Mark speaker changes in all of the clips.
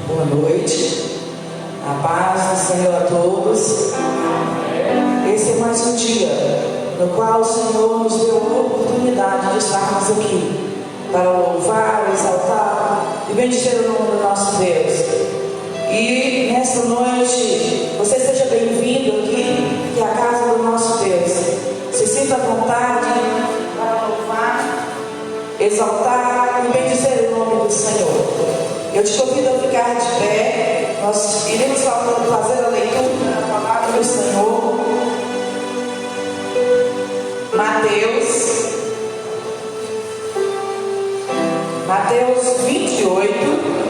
Speaker 1: Boa noite, a paz do Senhor a todos. Esse é mais um dia no qual o Senhor nos deu a oportunidade de estarmos aqui para louvar, exaltar e bendizer o nome do nosso Deus. E nesta noite, você seja bem-vindo aqui, que é a casa do nosso Deus. Se sinta à vontade para louvar, exaltar e bendizer o nome do Senhor. Eu te convido a ficar de pé. Nós iremos fazer a leitura da palavra do Senhor. Mateus 28.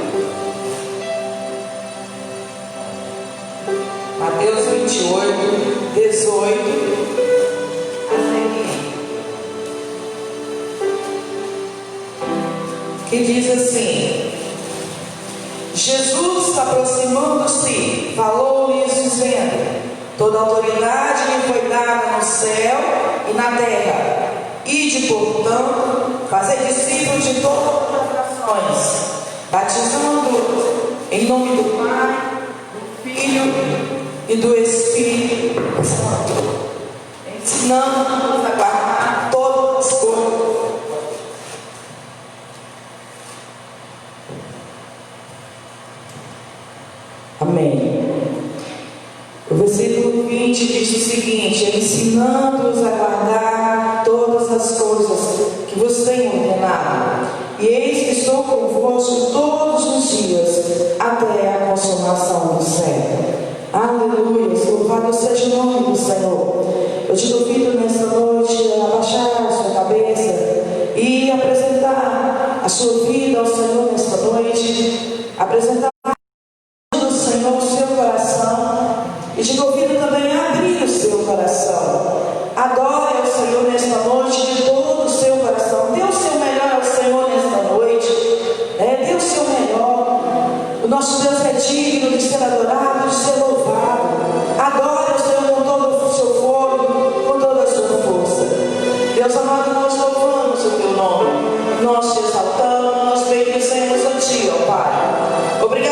Speaker 1: Mateus 28, 18 a seguir. Que diz assim: Jesus, aproximando-se, falou-lhes dizendo: toda autoridade me foi dada no céu e na terra. Ide, portanto, fazer discípulos de todas as nações, batizando em nome do Pai, do Filho e do Espírito Santo, ensinando-nos a guardar todas as coisas. Amém. O versículo 20 diz o seguinte: ensinando-os a guardar todas as coisas que vos tenho ordenado, e eis que estou convosco todos os dias, até a consumação do século. Aleluia, louvado seja o nome do Senhor. Eu te convido nesta noite a abaixar a sua cabeça e apresentar a sua vida ao Senhor nesta noite, apresentar e te convido também a abrir o seu coração. Adore ao Senhor nesta noite de todo o seu coração. Dê o seu melhor ao Senhor nesta noite. Dê o seu melhor. O nosso Deus é digno de ser adorado, de ser louvado. Adore ao Senhor com todo o seu fôlego, com toda a sua força. Deus amado, nós louvamos o teu nome. Nós te exaltamos, nós bendizemos a ti, ó Pai. Obrigado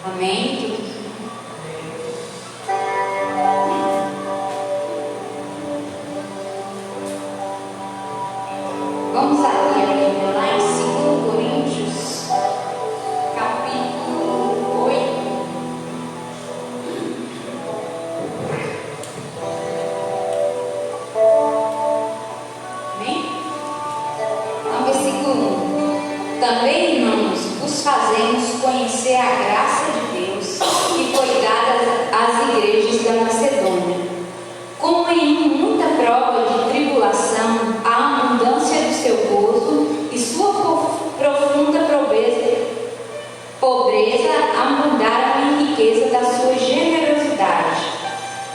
Speaker 2: Amém? Vamos abrir a Bíblia lá em 2 Coríntios, capítulo 8. Amém? Então, versículo 1. Também, irmãos, vos fazemos conhecer a graça de Deus que foi dada às igrejas da Macedônia. Como em muita prova de tribulação, a abundância do seu gozo e sua profunda pobreza abundaram em riqueza da sua generosidade.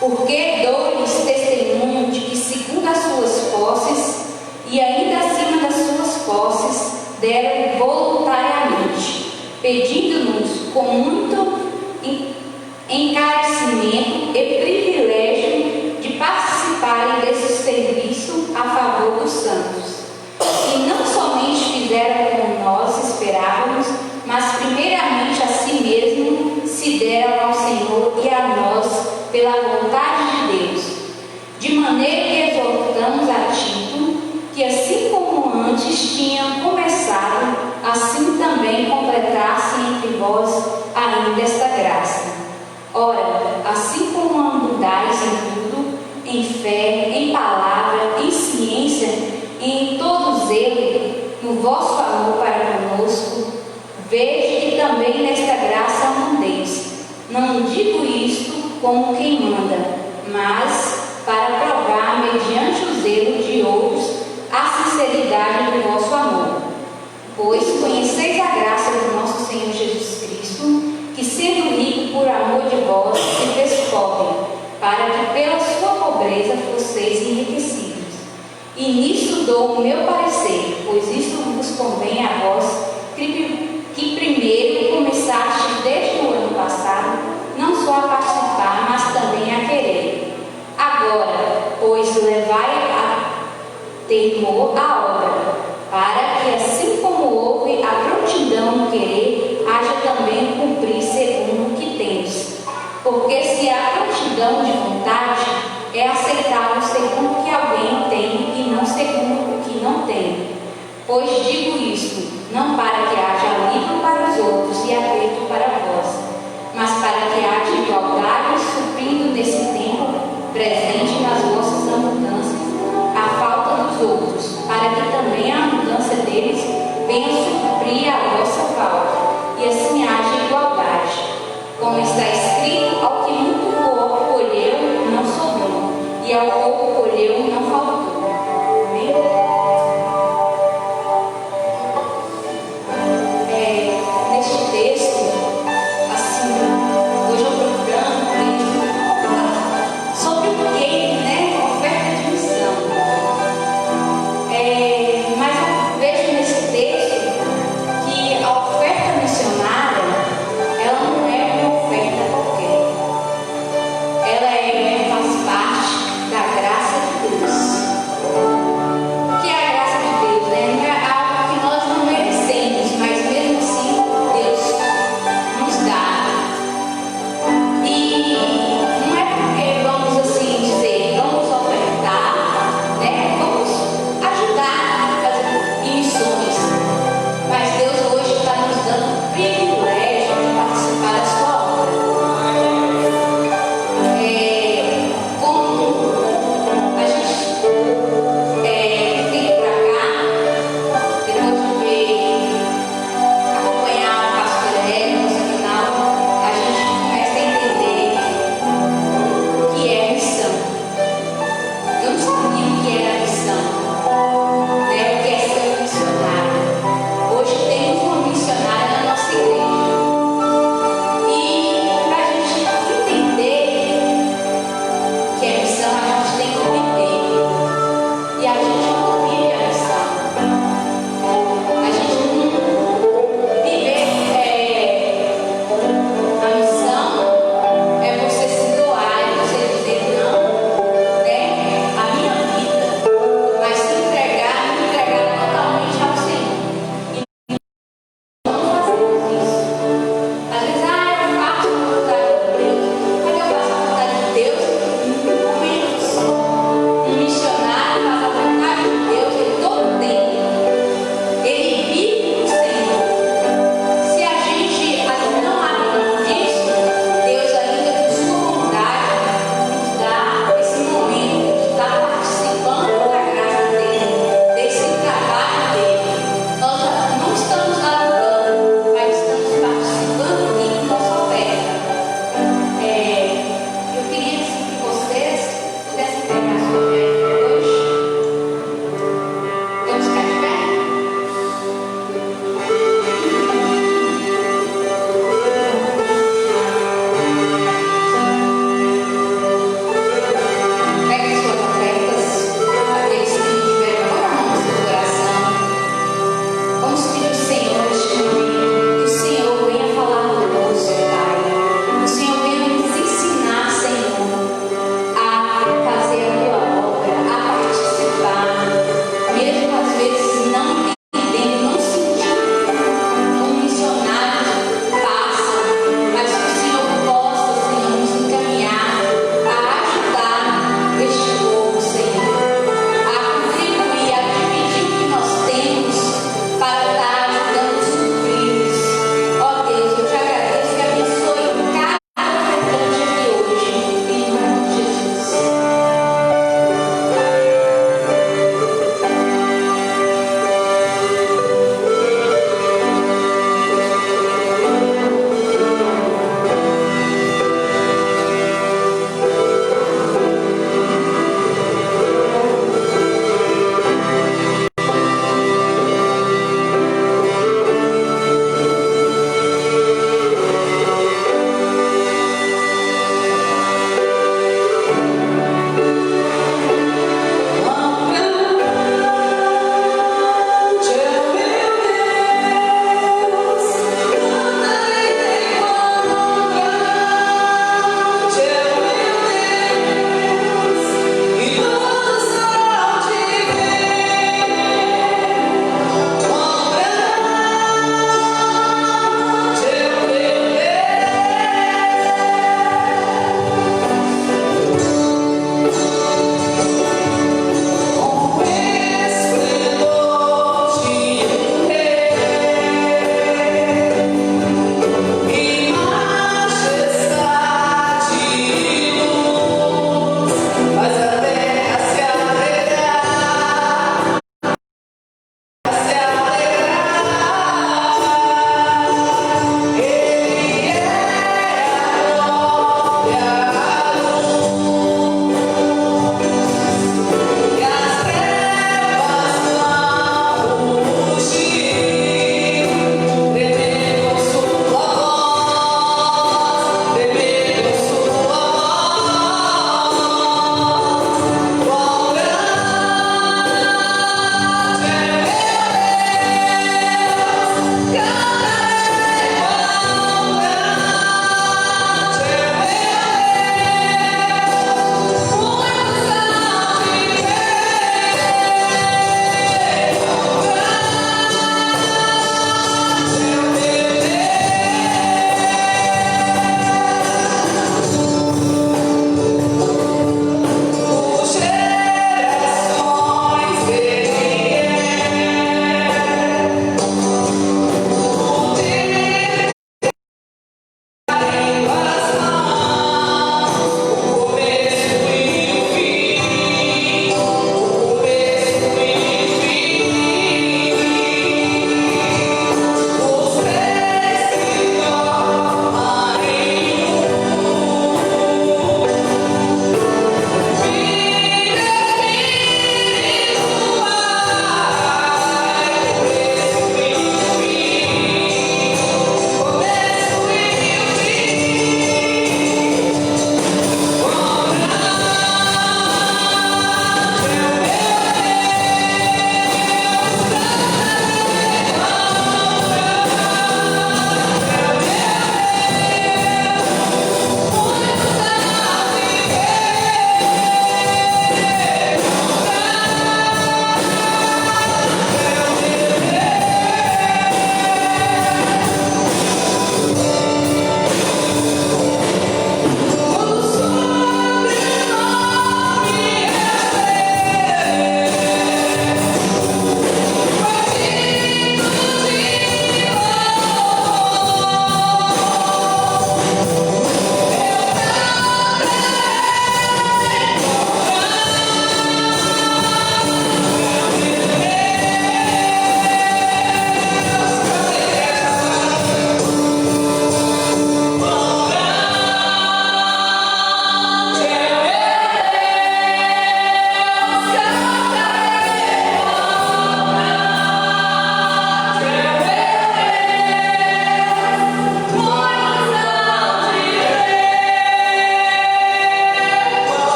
Speaker 2: Porque dou-lhes testemunho de que, segundo as suas posses, e ainda acima das suas posses, deram voluntariamente, pedindo-nos com muito encarecimento e privilégio de participarem desse serviço a favor dos santos. E não somente fizeram como nós esperávamos, mas primeiramente a si mesmo se deram ao Senhor e a nós pela vontade de Deus. De maneira que exortamos a Tito, que assim como antes tinham começado, assim também completasse entre vós ainda esta graça. Ora, assim como abundais em tudo, em fé, em palavra, em ciência e em todo zelo, no vosso amor para conosco, vejo que também nesta graça abundeis. Não digo isto como quem manda, mas para provar, mediante o zelo de outros, a sinceridade do vosso amor. Pois conheceis a graça do nosso Senhor Jesus Cristo, que sendo rico por amor de vós, se fez pobre, para que pela sua pobreza fosseis enriquecidos. E nisso dou o meu parecer, pois isto vos convém a vós, que primeiro começaste desde o ano passado, não só a participar, mas também a querer. Agora, pois, levai a termo a obra, para que assim como houve a prontidão no querer, haja também cumprir segundo o que tens. Porque se há prontidão de vontade, é aceitável segundo o que alguém tem e não segundo o que não tem. Pois digo isto, não para que haja alívio para os outros e aperto para vós, mas para que haja igualdade, suprindo nesse tempo presente nas vossas abundâncias a falta dos outros, para que também a abundância deles venha suprir a vossa falta, e assim haja igualdade. Como está escrito, ao que muito pouco colheu, não sobrou, e ao pouco colheu, não faltou. Amém? Neste texto, assim, hoje eu procurando mesmo sobre o que, né? Oferta de missão. Mas eu vejo nesse texto que a oferta missionária, ela não é uma oferta qualquer. Ela faz parte da graça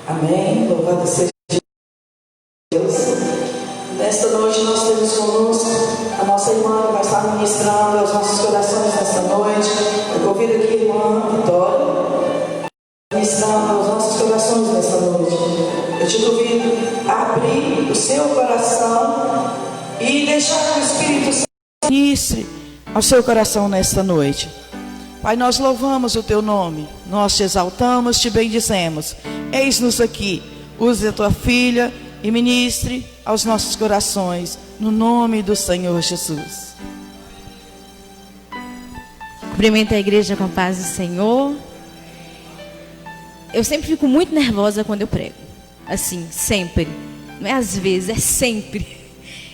Speaker 1: Amém. Louvado seja Deus. Nesta noite nós temos conosco a nossa irmã que vai estar ministrando aos nossos corações nesta noite. Eu convido aqui a irmã Vitória, ministrando aos nossos corações nesta noite. Eu te convido a abrir o seu coração e deixar que o Espírito Santo ministre ao seu coração nesta noite. Pai, nós louvamos o teu nome, nós te exaltamos, te bendizemos. Eis-nos aqui, use a tua filha e ministre aos nossos corações, no nome do Senhor Jesus.
Speaker 3: Cumprimento a igreja com a paz do Senhor. Eu sempre fico muito nervosa quando eu prego. Assim, sempre. Não é às vezes, é sempre.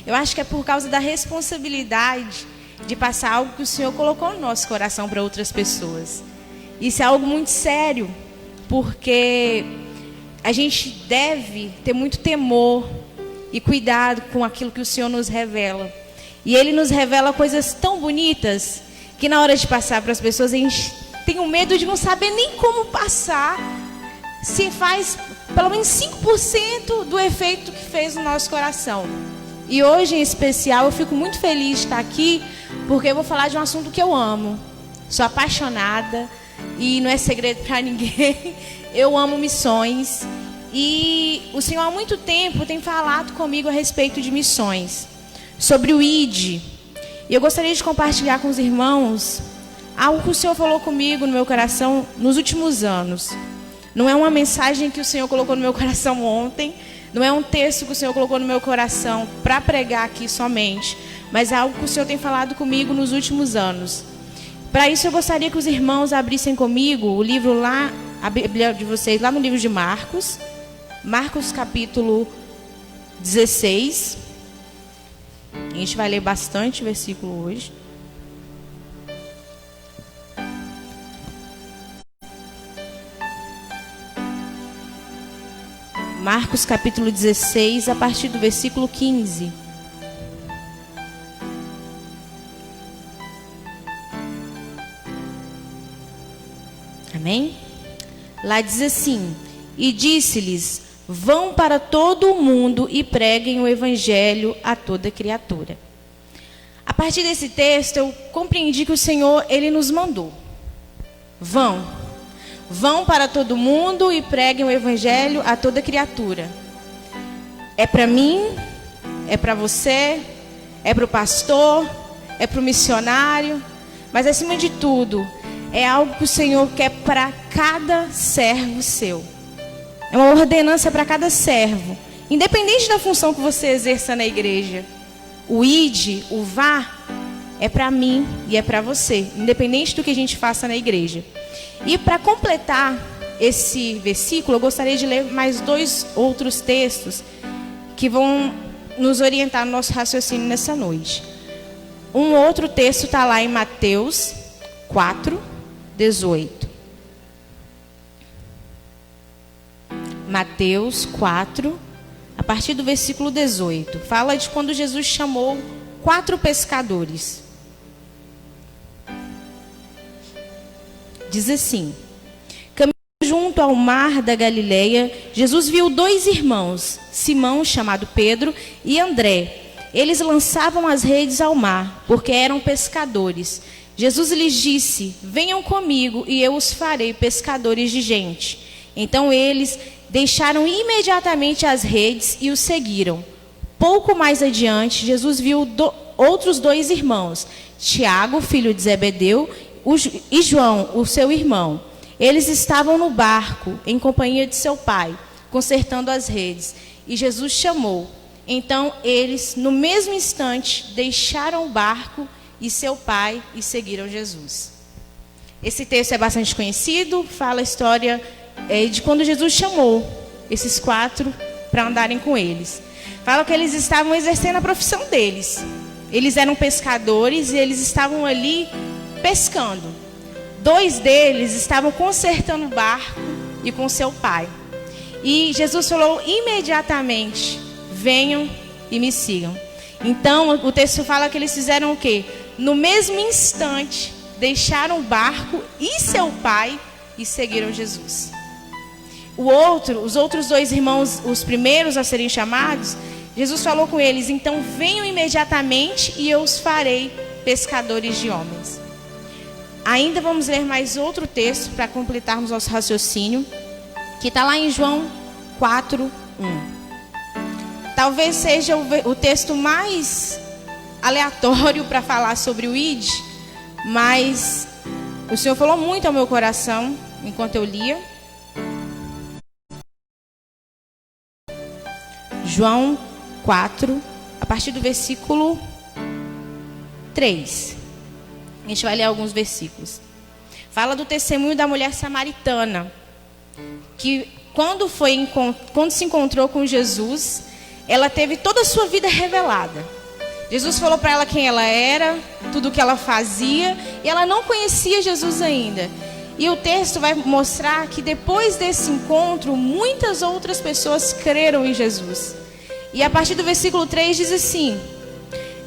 Speaker 3: Eu acho que é por causa da responsabilidade de passar algo que o Senhor colocou no nosso coração para outras pessoas. Isso é algo muito sério, porque a gente deve ter muito temor e cuidado com aquilo que o Senhor nos revela. E Ele nos revela coisas tão bonitas que na hora de passar para as pessoas a gente tem o medo de não saber nem como passar, se faz pelo menos 5% do efeito que fez no nosso coração. E hoje em especial eu fico muito feliz de estar aqui, porque eu vou falar de um assunto que eu amo. Sou apaixonada e não é segredo para ninguém. Eu amo missões e o Senhor há muito tempo tem falado comigo a respeito de missões, sobre o ID. E eu gostaria de compartilhar com os irmãos algo que o Senhor falou comigo no meu coração nos últimos anos. Não é uma mensagem que o Senhor colocou no meu coração ontem, não é um texto que o Senhor colocou no meu coração para pregar aqui somente, mas é algo que o Senhor tem falado comigo nos últimos anos. Para isso eu gostaria que os irmãos abrissem comigo o livro lá, a Bíblia de vocês, lá no livro de Marcos. Marcos capítulo 16. A gente vai ler bastante versículo hoje. Marcos capítulo 16, a partir do versículo 15. Amém? Lá diz assim: e disse-lhes: vão para todo o mundo e preguem o evangelho a toda criatura. A partir desse texto eu compreendi que o Senhor, Ele nos mandou. Vão para todo mundo e preguem o evangelho a toda criatura. É para mim, é para você, é para o pastor, é para o missionário, mas acima de tudo, é algo que o Senhor quer para cada servo seu. É uma ordenança para cada servo, independente da função que você exerça na igreja. O ide, o vá, é para mim e é para você, independente do que a gente faça na igreja. E para completar esse versículo, eu gostaria de ler mais 2 outros textos que vão nos orientar no nosso raciocínio nessa noite. Um outro texto está lá em Mateus 4, 18. Mateus 4, a partir do versículo 18. Fala de quando Jesus chamou 4 pescadores. Diz assim: caminhando junto ao mar da Galileia, Jesus viu 2 irmãos, Simão, chamado Pedro, e André. Eles lançavam as redes ao mar, porque eram pescadores. Jesus lhes disse: venham comigo e eu os farei pescadores de gente. Então eles deixaram imediatamente as redes e os seguiram. Pouco mais adiante, Jesus viu outros 2 irmãos, Tiago, filho de Zebedeu, e João, o seu irmão. Eles estavam no barco, em companhia de seu pai, consertando as redes. E Jesus chamou. Então eles, no mesmo instante, deixaram o barco e seu pai e seguiram Jesus. Esse texto é bastante conhecido, fala a história de quando Jesus chamou esses 4 para andarem com eles. Fala que eles estavam exercendo a profissão deles. Eles eram pescadores e eles estavam ali pescando. 2 deles estavam consertando o barco e com seu pai. E Jesus falou imediatamente: venham e me sigam. Então o texto fala que eles fizeram o quê? No mesmo instante, deixaram o barco e seu pai e seguiram Jesus. os outros 2 irmãos, os primeiros a serem chamados, Jesus falou com eles: então venham imediatamente e eu os farei pescadores de homens. Ainda vamos ler mais outro texto para completarmos nosso raciocínio, que está lá em João 4:1. Talvez seja o texto mais aleatório para falar sobre o ID, mas o Senhor falou muito ao meu coração enquanto eu lia. João 4, a partir do versículo 3. A gente vai ler alguns versículos. Fala do testemunho da mulher samaritana, que quando se encontrou com Jesus, ela teve toda a sua vida revelada. Jesus falou para ela quem ela era, tudo o que ela fazia, e ela não conhecia Jesus ainda. E o texto vai mostrar que depois desse encontro, muitas outras pessoas creram em Jesus. E a partir do versículo 3 diz assim: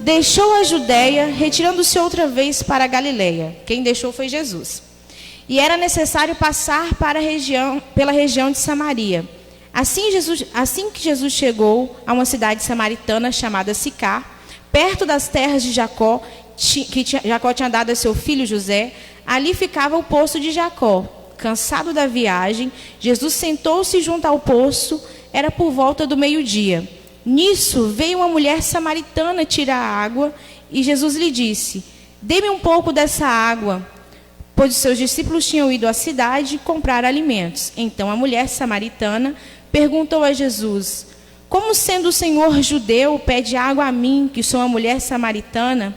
Speaker 3: deixou a Judéia, retirando-se outra vez para a Galileia. Quem deixou foi Jesus. E era necessário passar pela região de Samaria. Assim que Jesus chegou a uma cidade samaritana chamada Sicar, perto das terras de Jacó, que Jacó tinha dado a seu filho José, ali ficava o poço de Jacó. Cansado da viagem, Jesus sentou-se junto ao poço, era por volta do meio-dia. Nisso veio uma mulher samaritana tirar água, e Jesus lhe disse: dê-me um pouco dessa água, pois os seus discípulos tinham ido à cidade comprar alimentos. Então a mulher samaritana perguntou a Jesus: como sendo o Senhor judeu, pede água a mim, que sou uma mulher samaritana?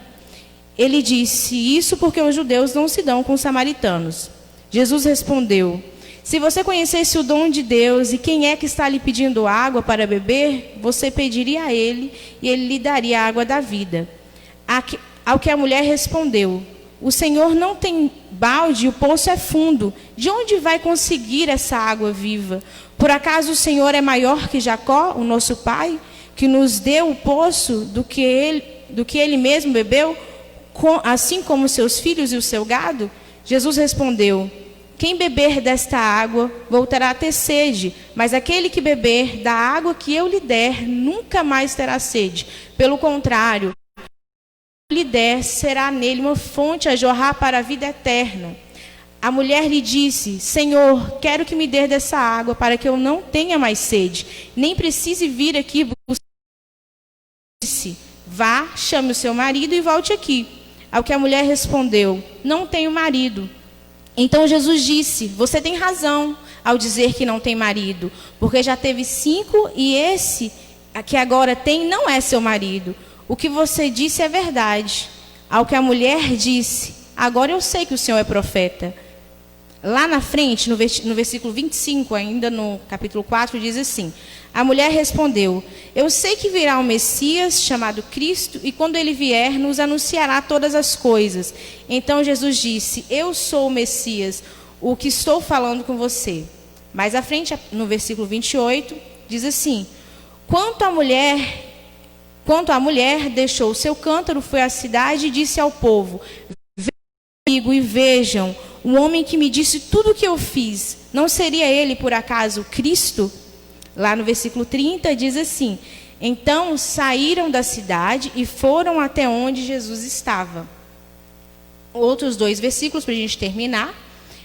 Speaker 3: Ele disse: isso porque os judeus não se dão com os samaritanos. Jesus respondeu: se você conhecesse o dom de Deus e quem é que está lhe pedindo água para beber, você pediria a ele e ele lhe daria a água da vida. Ao que a mulher respondeu: o Senhor não tem balde e o poço é fundo. De onde vai conseguir essa água viva? Por acaso o Senhor é maior que Jacó, o nosso pai, que nos deu o poço do que ele mesmo bebeu, assim como seus filhos e o seu gado? Jesus respondeu: quem beber desta água voltará a ter sede, mas aquele que beber da água que eu lhe der nunca mais terá sede. Pelo contrário, lhe der será nele uma fonte a jorrar para a vida eterna. A mulher lhe disse: Senhor, quero que me dê dessa água para que eu não tenha mais sede, nem precise vir aqui buscar. Disse: vá, chame o seu marido e volte aqui. Ao que a mulher respondeu: não tenho marido. Então Jesus disse: você tem razão ao dizer que não tem marido, porque já teve 5 e esse que agora tem não é seu marido. O que você disse é verdade. Ao que a mulher disse: agora eu sei que o Senhor é profeta. Lá na frente, no versículo 25, ainda no capítulo 4, diz assim: a mulher respondeu: eu sei que virá um Messias chamado Cristo, e quando ele vier, nos anunciará todas as coisas. Então Jesus disse: eu sou o Messias, o que estou falando com você. Mais à frente, no versículo 28, diz assim: quanto a mulher deixou o seu cântaro, foi à cidade e disse ao povo: venham comigo e vejam o homem que me disse tudo o que eu fiz. Não seria ele, por acaso, Cristo? Lá no versículo 30 diz assim: então saíram da cidade e foram até onde Jesus estava. Outros 2 versículos para a gente terminar,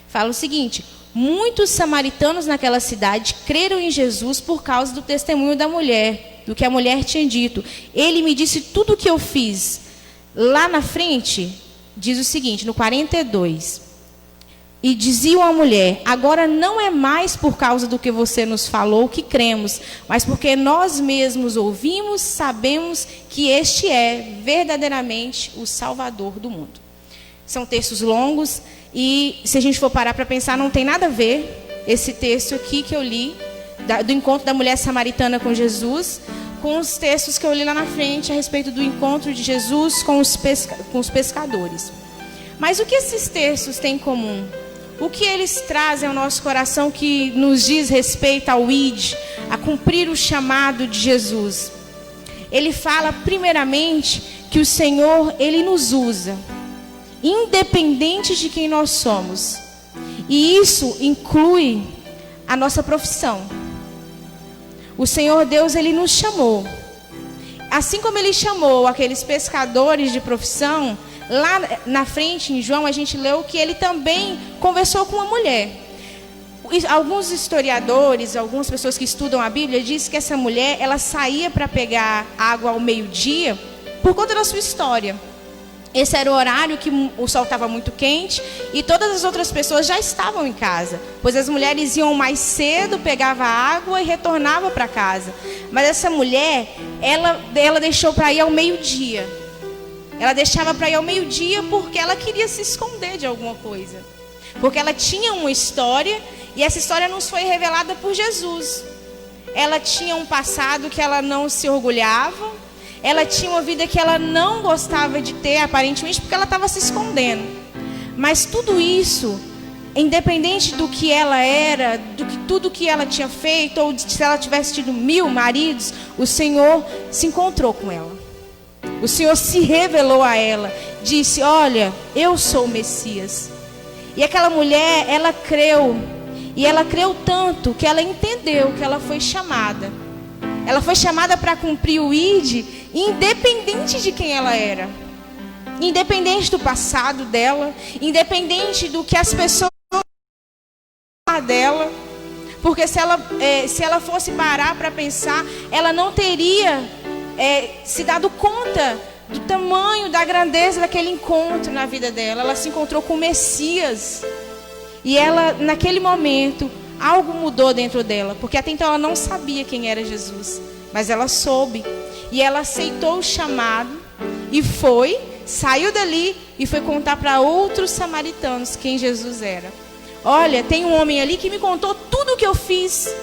Speaker 3: fala o seguinte: muitos samaritanos naquela cidade creram em Jesus por causa do testemunho da mulher, do que a mulher tinha dito. Ele me disse tudo o que eu fiz. Lá na frente diz o seguinte, no 42: e diziam à mulher: agora não é mais por causa do que você nos falou que cremos, mas porque nós mesmos ouvimos, sabemos que este é verdadeiramente o Salvador do mundo. São textos longos e, se a gente for parar para pensar, não tem nada a ver esse texto aqui que eu li, do encontro da mulher samaritana com Jesus, com os textos que eu li lá na frente a respeito do encontro de Jesus com os pescadores. Mas o que esses textos têm em comum? O que eles trazem ao nosso coração que nos diz respeito ao ID, a cumprir o chamado de Jesus? Ele fala primeiramente que o Senhor, Ele nos usa, independente de quem nós somos. E isso inclui a nossa profissão. O Senhor Deus, Ele nos chamou. Assim como Ele chamou aqueles pescadores de profissão, lá na frente, em João, a gente leu que Ele também conversou com uma mulher. Alguns historiadores, algumas pessoas que estudam a Bíblia, dizem que essa mulher, ela saía para pegar água ao meio-dia por conta da sua história. Esse era o horário que o sol estava muito quente e todas as outras pessoas já estavam em casa, pois as mulheres iam mais cedo, pegavam água e retornavam para casa. Mas essa mulher, ela deixou para ir ao meio-dia. Ela deixava para ir ao meio-dia porque ela queria se esconder de alguma coisa. Porque ela tinha uma história e essa história nos foi revelada por Jesus. Ela tinha um passado que ela não se orgulhava. Ela tinha uma vida que ela não gostava de ter, aparentemente, porque ela estava se escondendo. Mas tudo isso, independente do que ela era, tudo que ela tinha feito, ou se ela tivesse tido 1000 maridos, o Senhor se encontrou com ela. O Senhor se revelou a ela, disse: olha, eu sou o Messias. E aquela mulher, ela creu. E ela creu tanto que ela entendeu que ela foi chamada. Ela foi chamada para cumprir o ID, independente de quem ela era. Independente do passado dela. Independente do que as pessoas dela. Porque se ela fosse parar para pensar, ela não teria se dado conta do tamanho, da grandeza daquele encontro na vida dela. Ela se encontrou com o Messias. E ela, naquele momento, algo mudou dentro dela. Porque até então ela não sabia quem era Jesus. Mas ela soube. E ela aceitou o chamado. E saiu dali e foi contar para outros samaritanos quem Jesus era. Olha, tem um homem ali que me contou tudo o que eu fiz.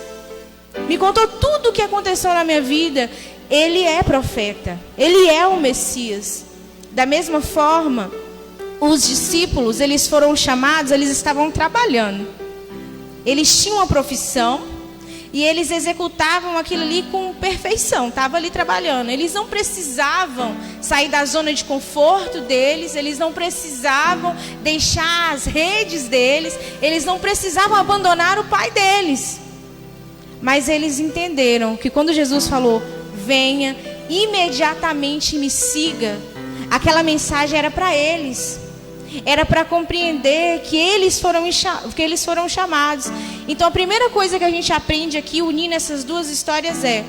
Speaker 3: Me contou tudo o que aconteceu na minha vida. Ele é profeta. Ele é o Messias. Da mesma forma, os discípulos, eles foram chamados, eles estavam trabalhando. Eles tinham uma profissão e eles executavam aquilo ali com perfeição. Estavam ali trabalhando. Eles não precisavam sair da zona de conforto deles. Eles não precisavam deixar as redes deles. Eles não precisavam abandonar o pai deles. Mas eles entenderam que quando Jesus falou: venha, imediatamente me siga, aquela mensagem era para eles. Era para compreender que eles foram chamados. Então a primeira coisa que a gente aprende aqui, unindo essas duas histórias, é: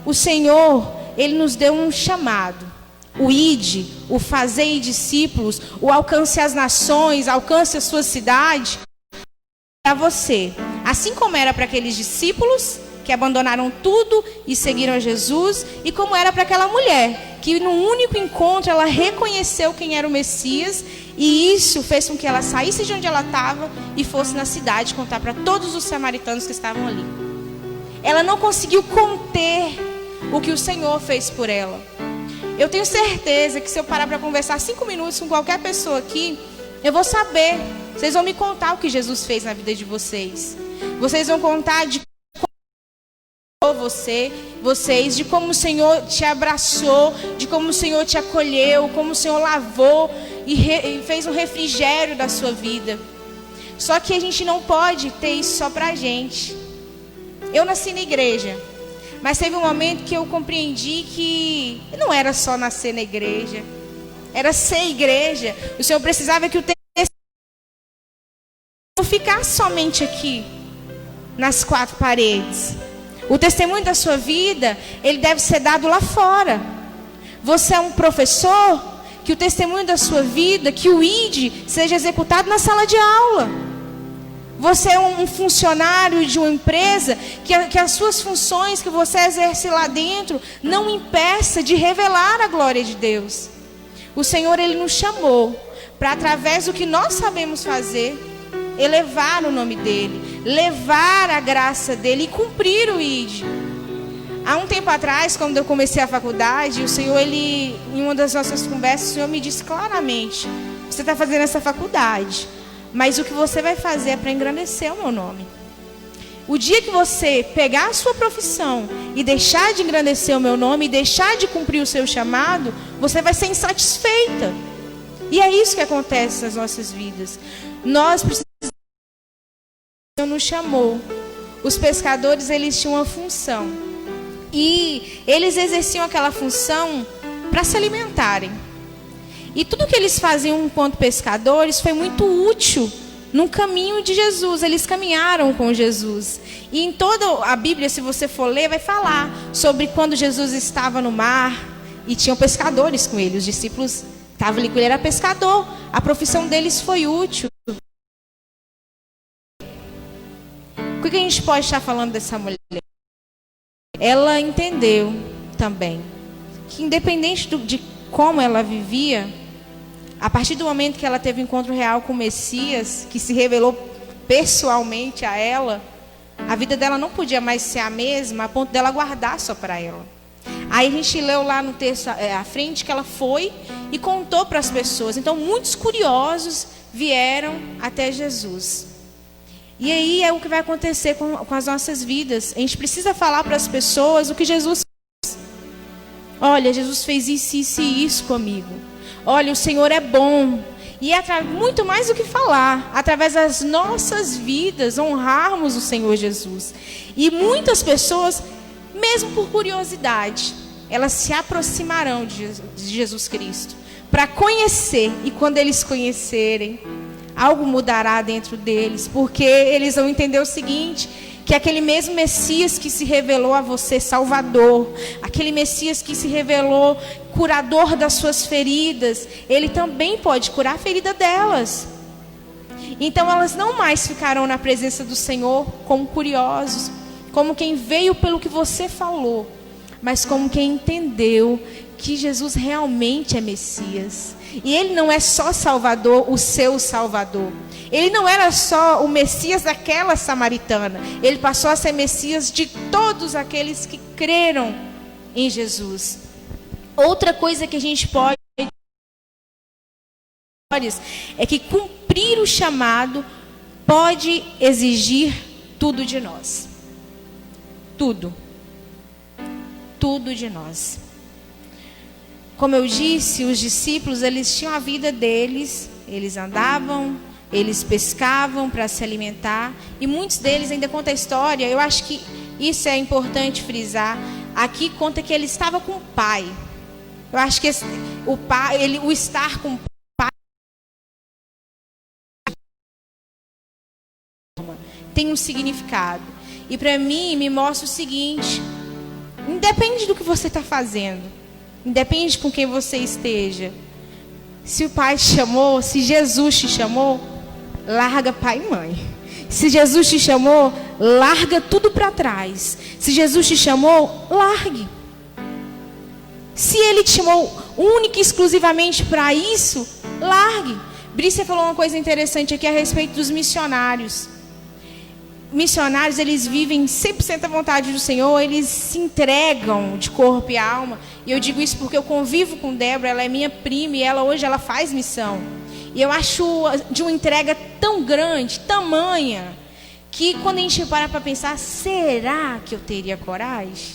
Speaker 3: o Senhor, Ele nos deu um chamado. O ide, o fazer discípulos, o alcance as nações, alcance a sua cidade, para você. Assim como era para aqueles discípulos que abandonaram tudo e seguiram a Jesus, e como era para aquela mulher, que num único encontro ela reconheceu quem era o Messias, e isso fez com que ela saísse de onde ela estava e fosse na cidade contar para todos os samaritanos que estavam ali. Ela não conseguiu conter o que o Senhor fez por ela. Eu tenho certeza que se eu parar para conversar 5 minutos com qualquer pessoa aqui, eu vou saber. Vocês vão me contar o que Jesus fez na vida de vocês. Vocês vão contar de vocês, de como o Senhor te abraçou, de como o Senhor te acolheu, como o Senhor lavou e fez um refrigério da sua vida. Só que a gente não pode ter isso só pra gente. Eu nasci na igreja, mas teve um momento que eu compreendi que não era só nascer na igreja, era ser igreja. O Senhor precisava que o texto não ficasse somente aqui, nas 4 paredes. O testemunho da sua vida, ele deve ser dado lá fora. Você é um professor, que o testemunho da sua vida, que o ID seja executado na sala de aula. Você é um funcionário de uma empresa, que as suas funções que você exerce lá dentro não impeça de revelar a glória de Deus. O Senhor, Ele nos chamou para, através do que nós sabemos fazer, elevar o nome dEle, levar a graça dEle e cumprir o ID. Há um tempo atrás, quando eu comecei a faculdade, o Senhor, em uma das nossas conversas, o Senhor me disse claramente: você está fazendo essa faculdade, mas o que você vai fazer é para engrandecer o meu nome. O dia que você pegar a sua profissão e deixar de engrandecer o meu nome, e deixar de cumprir o seu chamado, você vai ser insatisfeita. E é isso que acontece nas nossas vidas. Nós precisamos. O Senhor nos chamou. os pescadores, eles tinham uma função. E eles exerciam aquela função para se alimentarem. E tudo que eles faziam enquanto pescadores foi muito útil no caminho de Jesus. Eles caminharam com Jesus. E em toda a Bíblia, se você for ler, vai falar sobre quando Jesus estava no mar e tinham pescadores com ele. Os discípulos estavam ali com ele, era pescador. A profissão deles foi útil. O que a gente pode estar falando dessa mulher? Ela entendeu também que, independente de como ela vivia, a partir do momento que ela teve um encontro real com o Messias, que se revelou pessoalmente a ela, a vida dela não podia mais ser a mesma, a ponto dela guardar só para ela. Aí a gente leu lá no texto à frente que ela foi e contou para as pessoas. Então muitos curiosos vieram até Jesus. E aí é o que vai acontecer com as nossas vidas. A gente precisa falar para as pessoas o que Jesus fez. Olha, Jesus fez isso, isso e isso comigo. Olha, o Senhor é bom. E é muito mais do que falar. Através das nossas vidas, honrarmos o Senhor Jesus. E muitas pessoas, mesmo por curiosidade, elas se aproximarão de Jesus Cristo para conhecer. E quando eles conhecerem, algo mudará dentro deles, porque eles vão entender o seguinte, que aquele mesmo Messias que se revelou a você Salvador, aquele Messias que se revelou curador das suas feridas, ele também pode curar a ferida delas. Então elas não mais ficarão na presença do Senhor como curiosos, como quem veio pelo que você falou, mas como quem entendeu que Jesus realmente é Messias. E ele não é só Salvador, o seu Salvador. Ele não era só o Messias daquela samaritana. Ele passou a ser Messias de todos aqueles que creram em Jesus. Outra coisa que a gente pode é que cumprir o chamado pode exigir tudo de nós. Tudo. Tudo de nós. Como eu disse, os discípulos, eles tinham a vida deles, eles andavam, eles pescavam para se alimentar, e muitos deles, ainda conta a história, eu acho que isso é importante frisar, aqui conta que ele estava com o pai. Eu acho que o estar com o pai tem um significado. E para mim, me mostra o seguinte, independe do que você está fazendo, independe com quem você esteja. Se o pai te chamou, se Jesus te chamou, larga pai e mãe. Se Jesus te chamou, larga tudo para trás. Se Jesus te chamou, largue. Se ele te chamou única e exclusivamente para isso, largue. Brícia falou uma coisa interessante aqui a respeito dos missionários. Missionários, eles vivem 100% à vontade do Senhor, eles se entregam de corpo e alma. E eu digo isso porque eu convivo com Débora, ela é minha prima e hoje ela faz missão. E eu acho de uma entrega tão grande, tamanha, que quando a gente para pensar, será que eu teria coragem?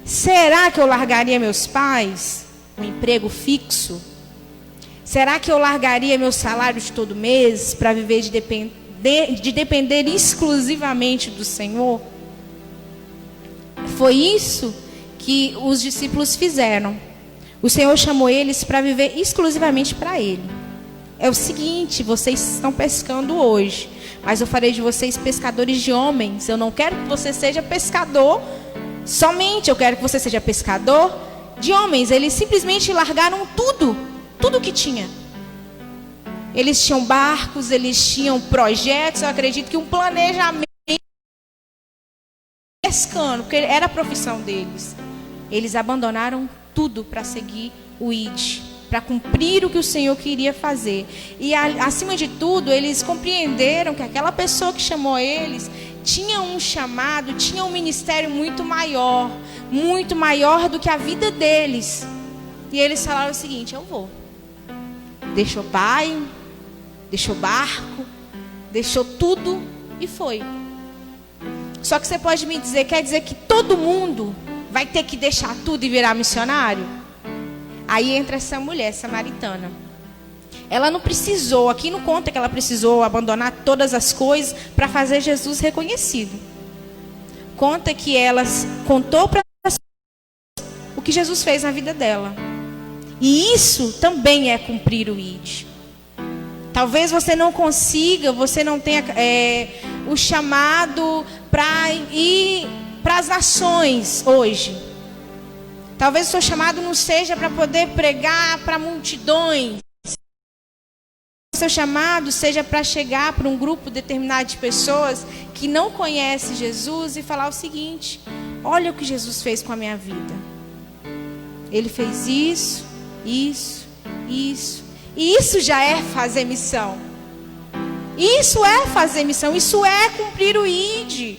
Speaker 3: Será que eu largaria meus pais, um emprego fixo? Será que eu largaria meu salário de todo mês para viver de depender exclusivamente do Senhor? Foi isso que os discípulos fizeram. O Senhor chamou eles para viver exclusivamente para Ele. É o seguinte, vocês estão pescando hoje, mas eu farei de vocês pescadores de homens. Eu não quero que você seja pescador somente, eu quero que você seja pescador de homens. Eles simplesmente largaram tudo que tinha. Eles tinham barcos, eles tinham projetos, eu acredito que um planejamento pescando, porque era a profissão deles. Eles abandonaram tudo para seguir o ID, para cumprir o que o Senhor queria fazer. E acima de tudo, eles compreenderam que aquela pessoa que chamou eles tinha um chamado, tinha um ministério muito maior do que a vida deles. E eles falaram o seguinte: eu vou. Deixou pai, deixou barco, deixou tudo e foi. Só que você pode me dizer, quer dizer que todo mundo vai ter que deixar tudo e virar missionário? Aí entra essa mulher samaritana. Ela não precisou, aqui não conta que ela precisou abandonar todas as coisas para fazer Jesus reconhecido. Conta que ela contou para o que Jesus fez na vida dela. E isso também é cumprir o ID. Talvez você não consiga, você não tenha o chamado para ir para as nações hoje. Talvez o seu chamado não seja para poder pregar para multidões. O seu chamado seja para chegar para um grupo determinado de pessoas que não conhece Jesus e falar o seguinte: olha o que Jesus fez com a minha vida. Ele fez isso, isso, isso. E isso já é fazer missão. Isso é fazer missão, isso é cumprir o ID.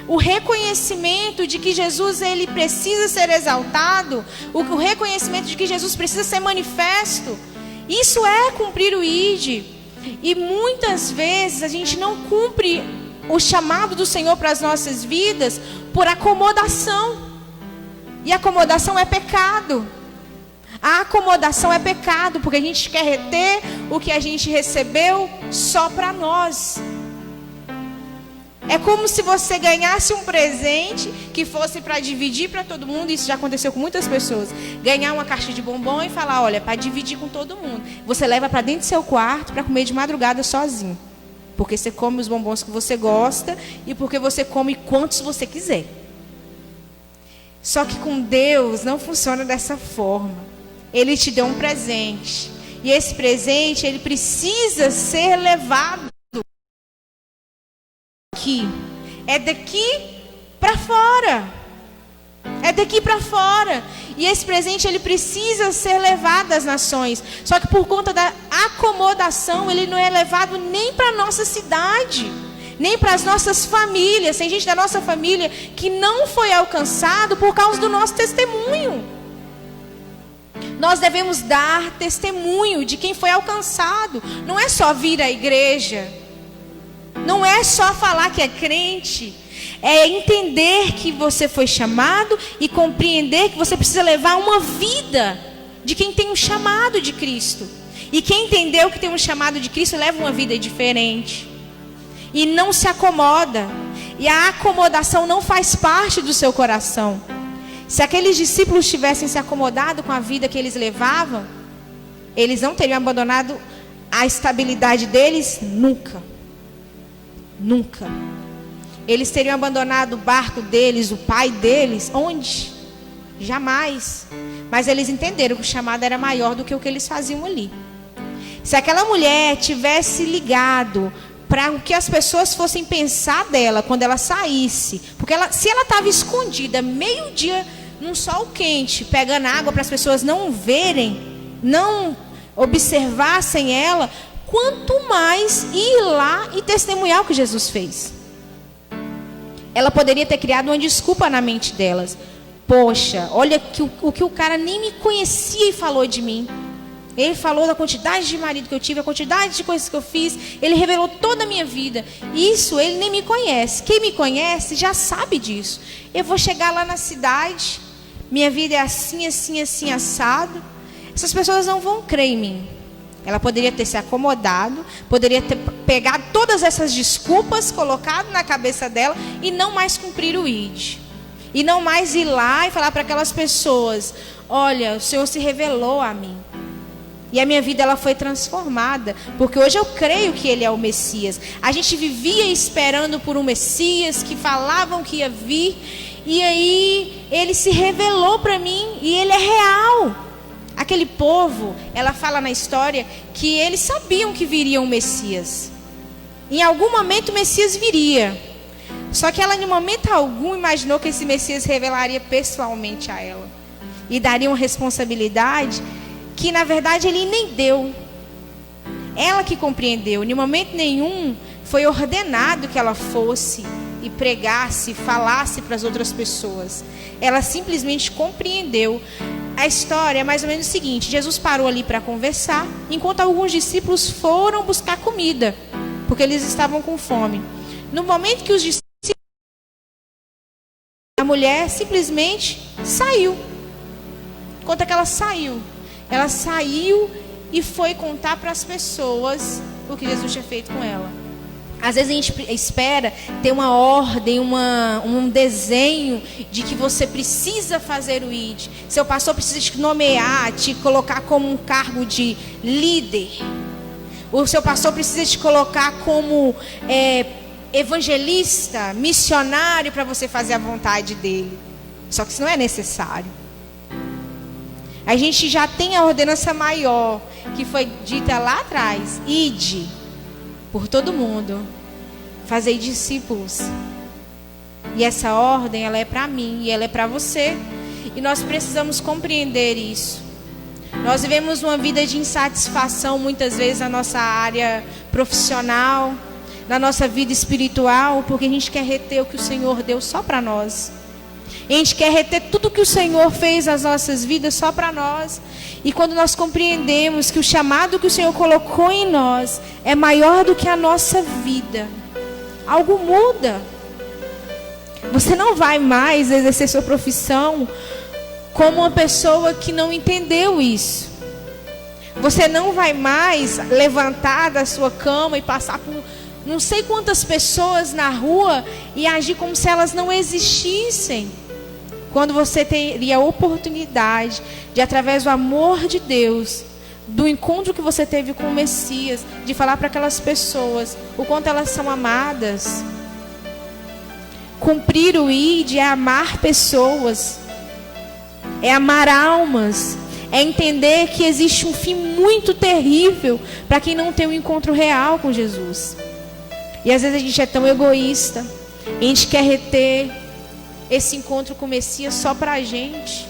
Speaker 3: O reconhecimento de que Jesus ele precisa ser exaltado, o reconhecimento de que Jesus precisa ser manifesto, isso é cumprir o ID. E muitas vezes a gente não cumpre o chamado do Senhor para as nossas vidas por acomodação. E acomodação é pecado. A acomodação é pecado, porque a gente quer reter o que a gente recebeu só para nós. É como se você ganhasse um presente que fosse para dividir para todo mundo. Isso já aconteceu com muitas pessoas. Ganhar uma caixa de bombom e falar: olha, para dividir com todo mundo. Você leva para dentro do seu quarto para comer de madrugada sozinho. Porque você come os bombons que você gosta e porque você come quantos você quiser. Só que com Deus não funciona dessa forma. Ele te deu um presente. E esse presente, ele precisa ser levado aqui. É daqui para fora. É daqui para fora. E esse presente, ele precisa ser levado às nações. Só que por conta da acomodação, ele não é levado nem para a nossa cidade, nem para as nossas famílias. Tem gente da nossa família que não foi alcançado por causa do nosso testemunho. Nós devemos dar testemunho de quem foi alcançado. Não é só vir à igreja. Não é só falar que é crente. É entender que você foi chamado e compreender que você precisa levar uma vida de quem tem um chamado de Cristo. E quem entendeu que tem um chamado de Cristo leva uma vida diferente. E não se acomoda. E a acomodação não faz parte do seu coração. Se aqueles discípulos tivessem se acomodado com a vida que eles levavam, eles não teriam abandonado a estabilidade deles nunca. Nunca. Eles teriam abandonado o barco deles, o pai deles, onde? Jamais. Mas eles entenderam que o chamado era maior do que o que eles faziam ali. Se aquela mulher tivesse ligado para o que as pessoas fossem pensar dela quando ela saísse, porque se ela estava escondida meio-dia num sol quente, pegando água para as pessoas não verem, não observassem ela, quanto mais ir lá e testemunhar o que Jesus fez. Ela poderia ter criado uma desculpa na mente delas. Poxa, olha o que o cara nem me conhecia e falou de mim. Ele falou da quantidade de marido que eu tive, a quantidade de coisas que eu fiz. Ele revelou toda a minha vida. Isso ele nem me conhece. Quem me conhece já sabe disso. Eu vou chegar lá na cidade, minha vida é assim, assim, assim, assado. Essas pessoas não vão crer em mim. Ela poderia ter se acomodado, poderia ter pegado todas essas desculpas, colocado na cabeça dela e não mais cumprir o ID. E não mais ir lá e falar para aquelas pessoas: olha, o Senhor se revelou a mim. E a minha vida ela foi transformada, porque hoje eu creio que Ele é o Messias. A gente vivia esperando por um Messias, que falavam que ia vir, e aí Ele se revelou para mim, e Ele é real. Aquele povo, ela fala na história, que eles sabiam que viria um Messias. Em algum momento o Messias viria. Só que ela, em momento algum, imaginou que esse Messias revelaria pessoalmente a ela. E daria uma responsabilidade que na verdade ele nem deu. Ela que compreendeu. Em momento nenhum foi ordenado que ela fosse e pregasse, falasse para as outras pessoas. Ela simplesmente compreendeu. A história é mais ou menos o seguinte: Jesus parou ali para conversar, enquanto alguns discípulos foram buscar comida, porque eles estavam com fome. No momento que os discípulos, a mulher simplesmente saiu. Enquanto que ela saiu e foi contar para as pessoas o que Jesus tinha feito com ela. Às vezes a gente espera ter uma ordem, um desenho de que você precisa fazer o ID. Seu pastor precisa te nomear, te colocar como um cargo de líder. O seu pastor precisa te colocar como evangelista, missionário, para você fazer a vontade dele. Só que isso não é necessário. A gente já tem a ordenança maior, que foi dita lá atrás: ide por todo mundo, fazei discípulos. E essa ordem, ela é para mim e ela é para você. E nós precisamos compreender isso. Nós vivemos uma vida de insatisfação muitas vezes na nossa área profissional, na nossa vida espiritual, porque a gente quer reter o que o Senhor deu só para nós. A gente quer reter tudo que o Senhor fez nas nossas vidas só para nós. E quando nós compreendemos que o chamado que o Senhor colocou em nós é maior do que a nossa vida, algo muda. Você não vai mais exercer sua profissão como uma pessoa que não entendeu isso. Você não vai mais levantar da sua cama e passar por não sei quantas pessoas na rua e agir como se elas não existissem. Quando você teria a oportunidade de, através do amor de Deus, do encontro que você teve com o Messias, de falar para aquelas pessoas o quanto elas são amadas. Cumprir o ID é amar pessoas, é amar almas, é entender que existe um fim muito terrível para quem não tem um encontro real com Jesus. E às vezes a gente é tão egoísta, a gente quer reter esse encontro com o Messias só para a gente.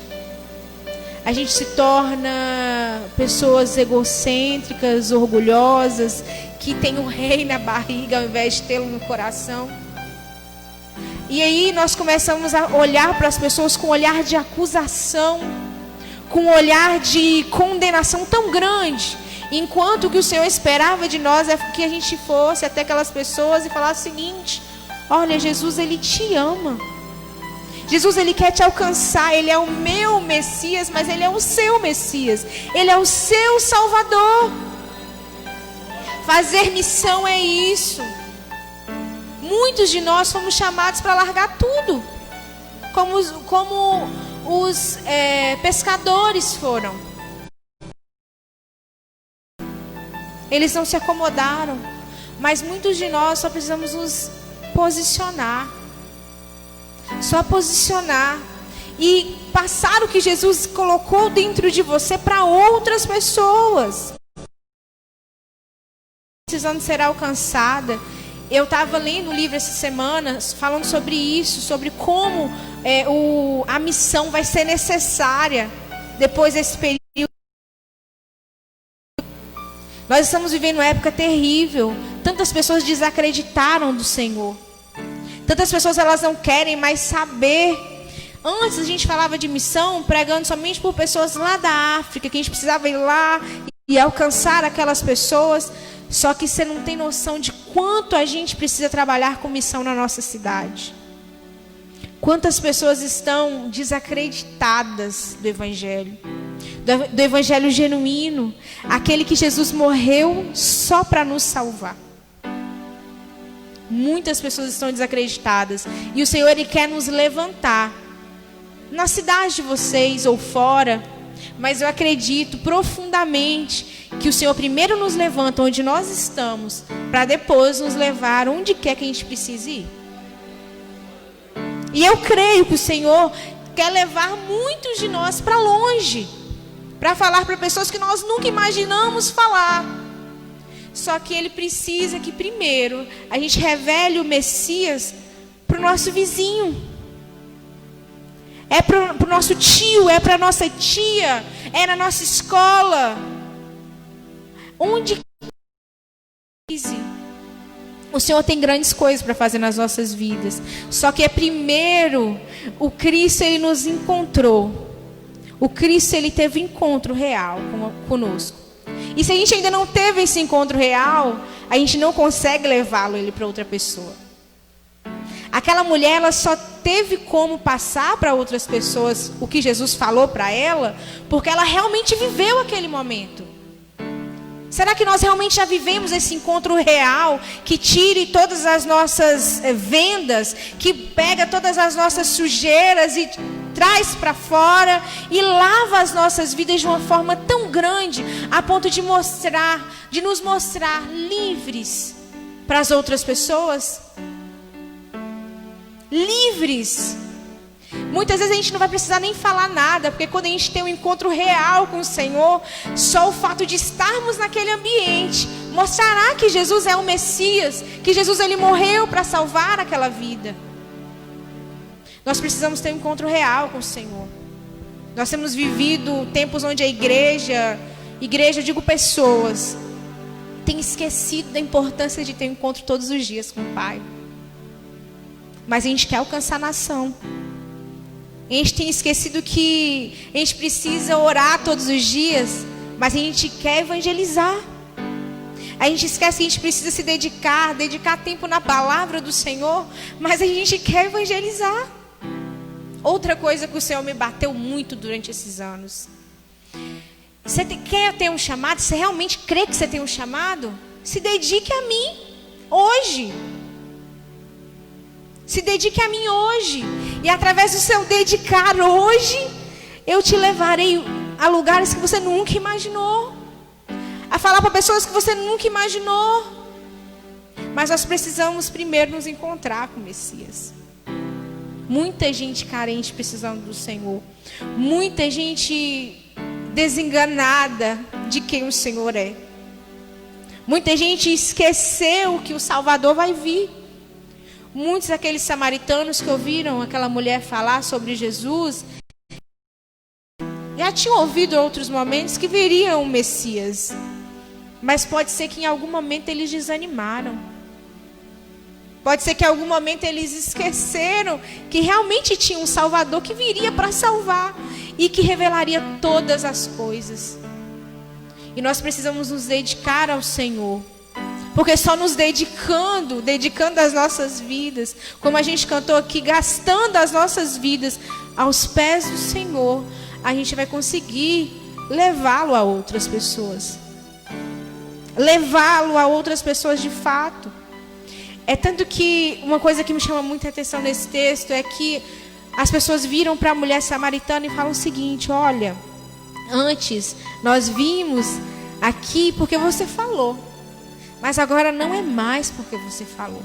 Speaker 3: A gente se torna pessoas egocêntricas, orgulhosas, que tem um rei na barriga ao invés de tê-lo no coração. E aí nós começamos a olhar para as pessoas com um olhar de acusação, com um olhar de condenação tão grande, enquanto o que o Senhor esperava de nós é que a gente fosse até aquelas pessoas e falasse o seguinte: olha, Jesus, Ele te ama. Jesus, Ele quer te alcançar. Ele é o meu Messias, mas Ele é o seu Messias. Ele é o seu Salvador. Fazer missão é isso. Muitos de nós fomos chamados para largar tudo, como os pescadores foram. Eles não se acomodaram, mas muitos de nós só precisamos nos posicionar. Só posicionar e passar o que Jesus colocou dentro de você para outras pessoas. Precisando ser alcançada. Eu estava lendo um livro essa semana falando sobre isso, sobre como a missão vai ser necessária depois desse período. Nós estamos vivendo uma época terrível. Tantas pessoas desacreditaram do Senhor. Tantas pessoas, elas não querem mais saber. Antes a gente falava de missão pregando somente por pessoas lá da África, que a gente precisava ir lá e alcançar aquelas pessoas. Só que você não tem noção de quanto a gente precisa trabalhar com missão na nossa cidade. Quantas pessoas estão desacreditadas do Evangelho. Do Evangelho genuíno. Aquele que Jesus morreu só para nos salvar. Muitas pessoas estão desacreditadas. E o Senhor, Ele quer nos levantar. Na cidade de vocês ou fora. Mas eu acredito profundamente que o Senhor primeiro nos levanta onde nós estamos, para depois nos levar onde quer que a gente precise ir. E eu creio que o Senhor quer levar muitos de nós para longe, para falar para pessoas que nós nunca imaginamos falar. Só que Ele precisa que primeiro a gente revele o Messias para o nosso vizinho. É para o nosso tio, é para a nossa tia, é na nossa escola. Onde o Senhor tem grandes coisas para fazer nas nossas vidas. Só que é primeiro o Cristo, Ele nos encontrou. O Cristo, Ele teve encontro real conosco. E se a gente ainda não teve esse encontro real, a gente não consegue levá-lo Ele para outra pessoa. Aquela mulher, ela só teve como passar para outras pessoas o que Jesus falou para ela, porque ela realmente viveu aquele momento. Será que nós realmente já vivemos esse encontro real, que tire todas as nossas vendas, que pega todas as nossas sujeiras e traz para fora e lava as nossas vidas de uma forma tão grande, a ponto de nos mostrar livres para as outras pessoas? Livres. Muitas vezes a gente não vai precisar nem falar nada, porque quando a gente tem um encontro real com o Senhor, só o fato de estarmos naquele ambiente mostrará que Jesus é o Messias, que Jesus ele morreu para salvar aquela vida. Nós precisamos ter um encontro real com o Senhor. Nós temos vivido tempos onde a igreja, eu digo pessoas, tem esquecido da importância de ter um encontro todos os dias com o Pai. Mas a gente quer alcançar a nação. A gente tem esquecido que a gente precisa orar todos os dias, mas a gente quer evangelizar. A gente esquece que a gente precisa se dedicar tempo na palavra do Senhor, mas a gente quer evangelizar. Outra coisa que o Senhor me bateu muito durante esses anos. Você quer ter um chamado? Você realmente crê que você tem um chamado? Se dedique a mim hoje. Se dedique a mim hoje. E através do seu dedicar hoje, eu te levarei a lugares que você nunca imaginou. A falar para pessoas que você nunca imaginou. Mas nós precisamos primeiro nos encontrar com o Messias. Muita gente carente precisando do Senhor. Muita gente desenganada de quem o Senhor é. Muita gente esqueceu que o Salvador vai vir. Muitos daqueles samaritanos que ouviram aquela mulher falar sobre Jesus já tinham ouvido em outros momentos que viria um Messias. Mas pode ser que em algum momento eles desanimaram. Pode ser que em algum momento eles esqueceram que realmente tinha um Salvador que viria para salvar e que revelaria todas as coisas. E nós precisamos nos dedicar ao Senhor. Porque só nos dedicando as nossas vidas, como a gente cantou aqui, gastando as nossas vidas aos pés do Senhor, a gente vai conseguir levá-lo a outras pessoas. Levá-lo a outras pessoas de fato. É tanto que uma coisa que me chama muita atenção nesse texto é que as pessoas viram para a mulher samaritana e falam o seguinte: olha, antes nós vimos aqui porque você falou. Mas agora não é mais porque você falou.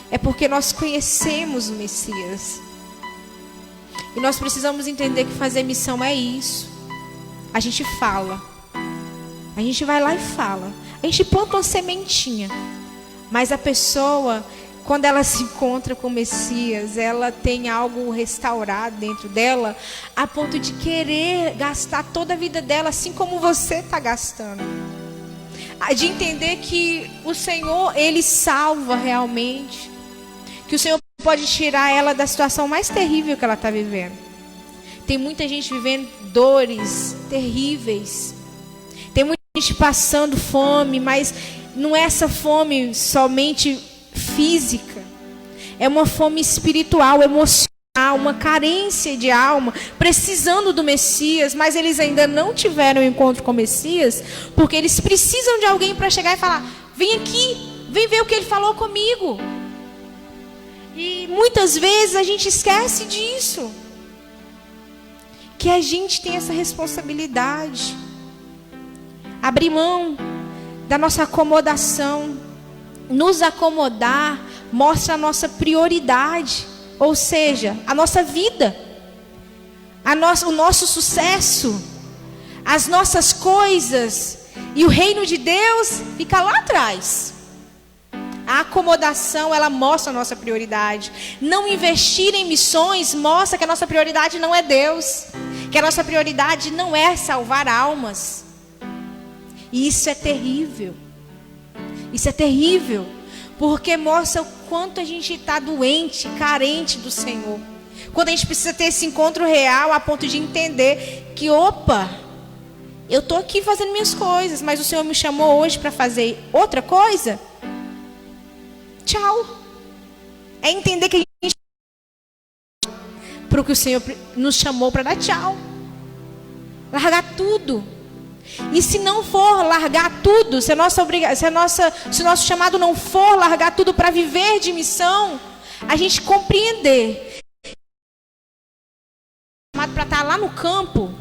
Speaker 3: É porque nós conhecemos o Messias. E nós precisamos entender que fazer missão é isso. A gente fala. A gente vai lá e fala. A gente planta uma sementinha. Mas a pessoa, quando ela se encontra com o Messias, ela tem algo restaurado dentro dela, a ponto de querer gastar toda a vida dela, assim como você está gastando. De entender que o Senhor, Ele salva realmente. Que o Senhor pode tirar ela da situação mais terrível que ela está vivendo. Tem muita gente vivendo dores terríveis. Tem muita gente passando fome, mas não é essa fome somente física. É uma fome espiritual, emocional, uma carência de alma, precisando do Messias, mas eles ainda não tiveram um encontro com o Messias, porque eles precisam de alguém para chegar e falar: vem aqui, vem ver o que ele falou comigo. E muitas vezes a gente esquece disso, que a gente tem essa responsabilidade. Abrir mão da nossa acomodação. Nos acomodar mostra a nossa prioridade. Ou seja, a nossa vida, o nosso sucesso, as nossas coisas, e o reino de Deus fica lá atrás. A acomodação, ela mostra a nossa prioridade. Não investir em missões mostra que a nossa prioridade não é Deus, que a nossa prioridade não é salvar almas. E isso é terrível. Isso é terrível. Porque mostra o quanto a gente está doente, carente do Senhor. Quando a gente precisa ter esse encontro real, a ponto de entender que, opa, eu estou aqui fazendo minhas coisas, mas o Senhor me chamou hoje para fazer outra coisa. Tchau. É entender que a gente para o que o Senhor nos chamou para dar tchau. Largar tudo. E se não for largar tudo, se o nosso chamado não for largar tudo para viver de missão, a gente compreender chamado para estar lá no campo.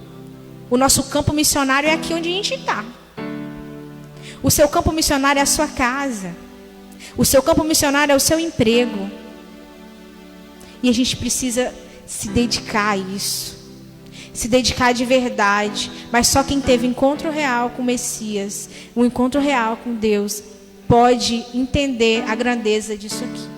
Speaker 3: O nosso campo missionário é aqui onde a gente está. O seu campo missionário é a sua casa. O seu campo missionário é o seu emprego. E a gente precisa se dedicar a isso. Se dedicar de verdade. Mas só quem teve encontro real com o Messias, um encontro real com Deus, pode entender a grandeza disso aqui.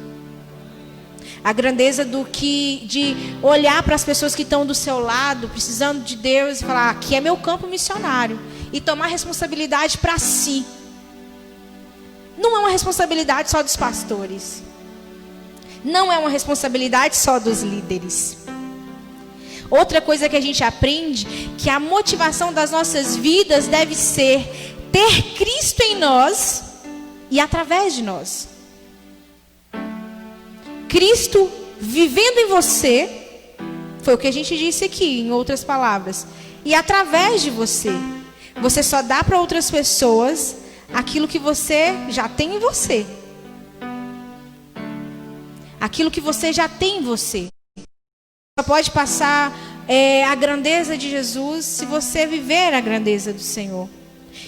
Speaker 3: A grandeza de olhar para as pessoas que estão do seu lado, precisando de Deus, e falar: aqui é meu campo missionário. E tomar responsabilidade para si. Não é uma responsabilidade só dos pastores. Não é uma responsabilidade só dos líderes. Outra coisa que a gente aprende, que a motivação das nossas vidas deve ser ter Cristo em nós e através de nós. Cristo vivendo em você, foi o que a gente disse aqui, em outras palavras. E através de você. Você só dá para outras pessoas aquilo que você já tem em você. Aquilo que você já tem em você. Só pode passar a grandeza de Jesus se você viver a grandeza do Senhor.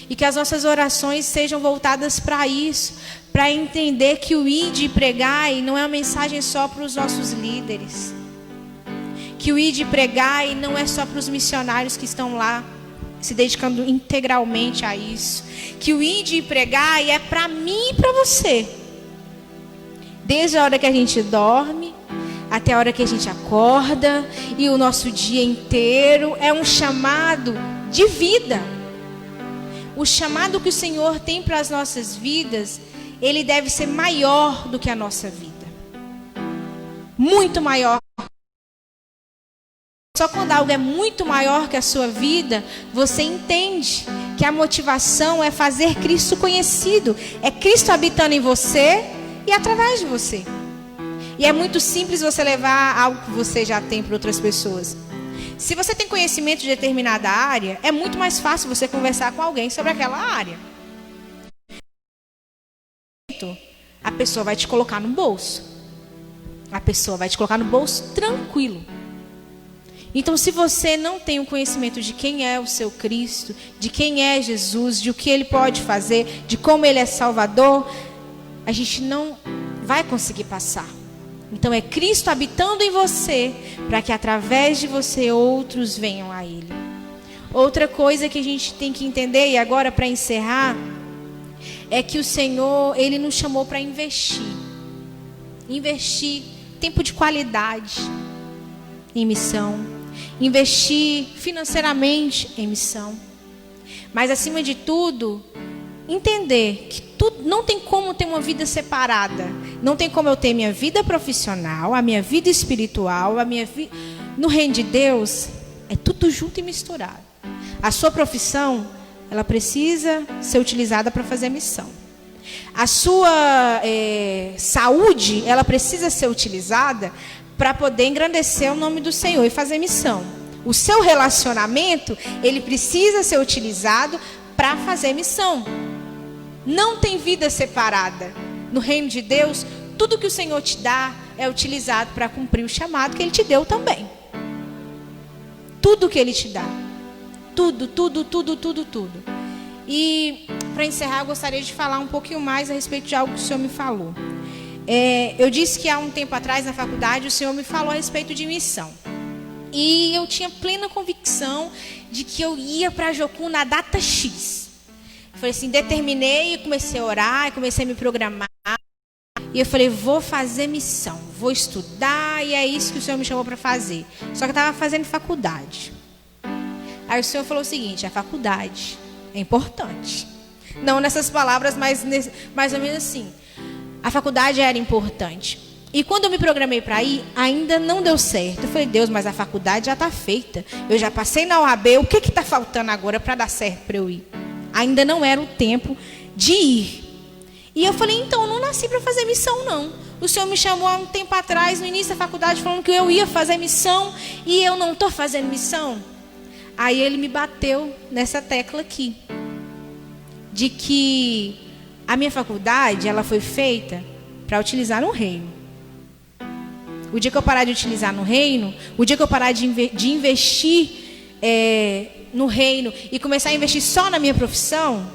Speaker 3: E que as nossas orações sejam voltadas para isso. Para entender que o ir de pregar não é uma mensagem só para os nossos líderes. Que o ir de pregar não é só para os missionários que estão lá se dedicando integralmente a isso. Que o ir de pregar é para mim e para você. Desde a hora que a gente dorme até a hora que a gente acorda, e o nosso dia inteiro é um chamado de vida. O chamado que o Senhor tem para as nossas vidas, ele deve ser maior do que a nossa vida. Muito maior. Só quando algo é muito maior que a sua vida, você entende que a motivação é fazer Cristo conhecido. É Cristo habitando em você e através de você. E é muito simples você levar algo que você já tem para outras pessoas. Se você tem conhecimento de determinada área, é muito mais fácil você conversar com alguém sobre aquela área. A pessoa vai te colocar no bolso. A pessoa vai te colocar no bolso tranquilo. Então, se você não tem o conhecimento de quem é o seu Cristo, de quem é Jesus, de o que Ele pode fazer, de como Ele é Salvador, a gente não vai conseguir passar. Então, é Cristo habitando em você, para que através de você outros venham a Ele. Outra coisa que a gente tem que entender, e agora para encerrar, é que o Senhor, Ele nos chamou para investir. Investir tempo de qualidade em missão. Investir financeiramente em missão. Mas, acima de tudo, entender que não tem como ter uma vida separada. Não tem como eu ter minha vida profissional, a minha vida espiritual, a minha vida... No reino de Deus, é tudo junto e misturado. A sua profissão, ela precisa ser utilizada para fazer missão. A sua saúde, ela precisa ser utilizada para poder engrandecer o nome do Senhor e fazer missão. O seu relacionamento, ele precisa ser utilizado para fazer missão. Não tem vida separada. No reino de Deus, tudo que o Senhor te dá é utilizado para cumprir o chamado que Ele te deu também. Tudo que Ele te dá. Tudo, tudo, tudo, tudo, tudo. E, para encerrar, eu gostaria de falar um pouquinho mais a respeito de algo que o Senhor me falou. Eu disse que há um tempo atrás, na faculdade, o Senhor me falou a respeito de missão. E eu tinha plena convicção de que eu ia para Jocum na data X. Falei assim, determinei, comecei a orar, comecei a me programar. E eu falei, vou fazer missão, vou estudar, e é isso que o Senhor me chamou para fazer. Só que eu estava fazendo faculdade. Aí o Senhor falou o seguinte, a faculdade é importante. Não nessas palavras, mas mais ou menos assim. A faculdade era importante. E quando eu me programei para ir, ainda não deu certo. Eu falei, Deus, mas a faculdade já está feita. Eu já passei na OAB, o que está faltando agora para dar certo para eu ir? Ainda não era o tempo de ir. E eu falei, então, eu não nasci para fazer missão, não. O Senhor me chamou há um tempo atrás, no início da faculdade, falando que eu ia fazer missão, e eu não estou fazendo missão. Aí ele me bateu nessa tecla aqui, de que a minha faculdade, ela foi feita para utilizar no reino. O dia que eu parar de utilizar no reino, o dia que eu parar de investir no reino e começar a investir só na minha profissão,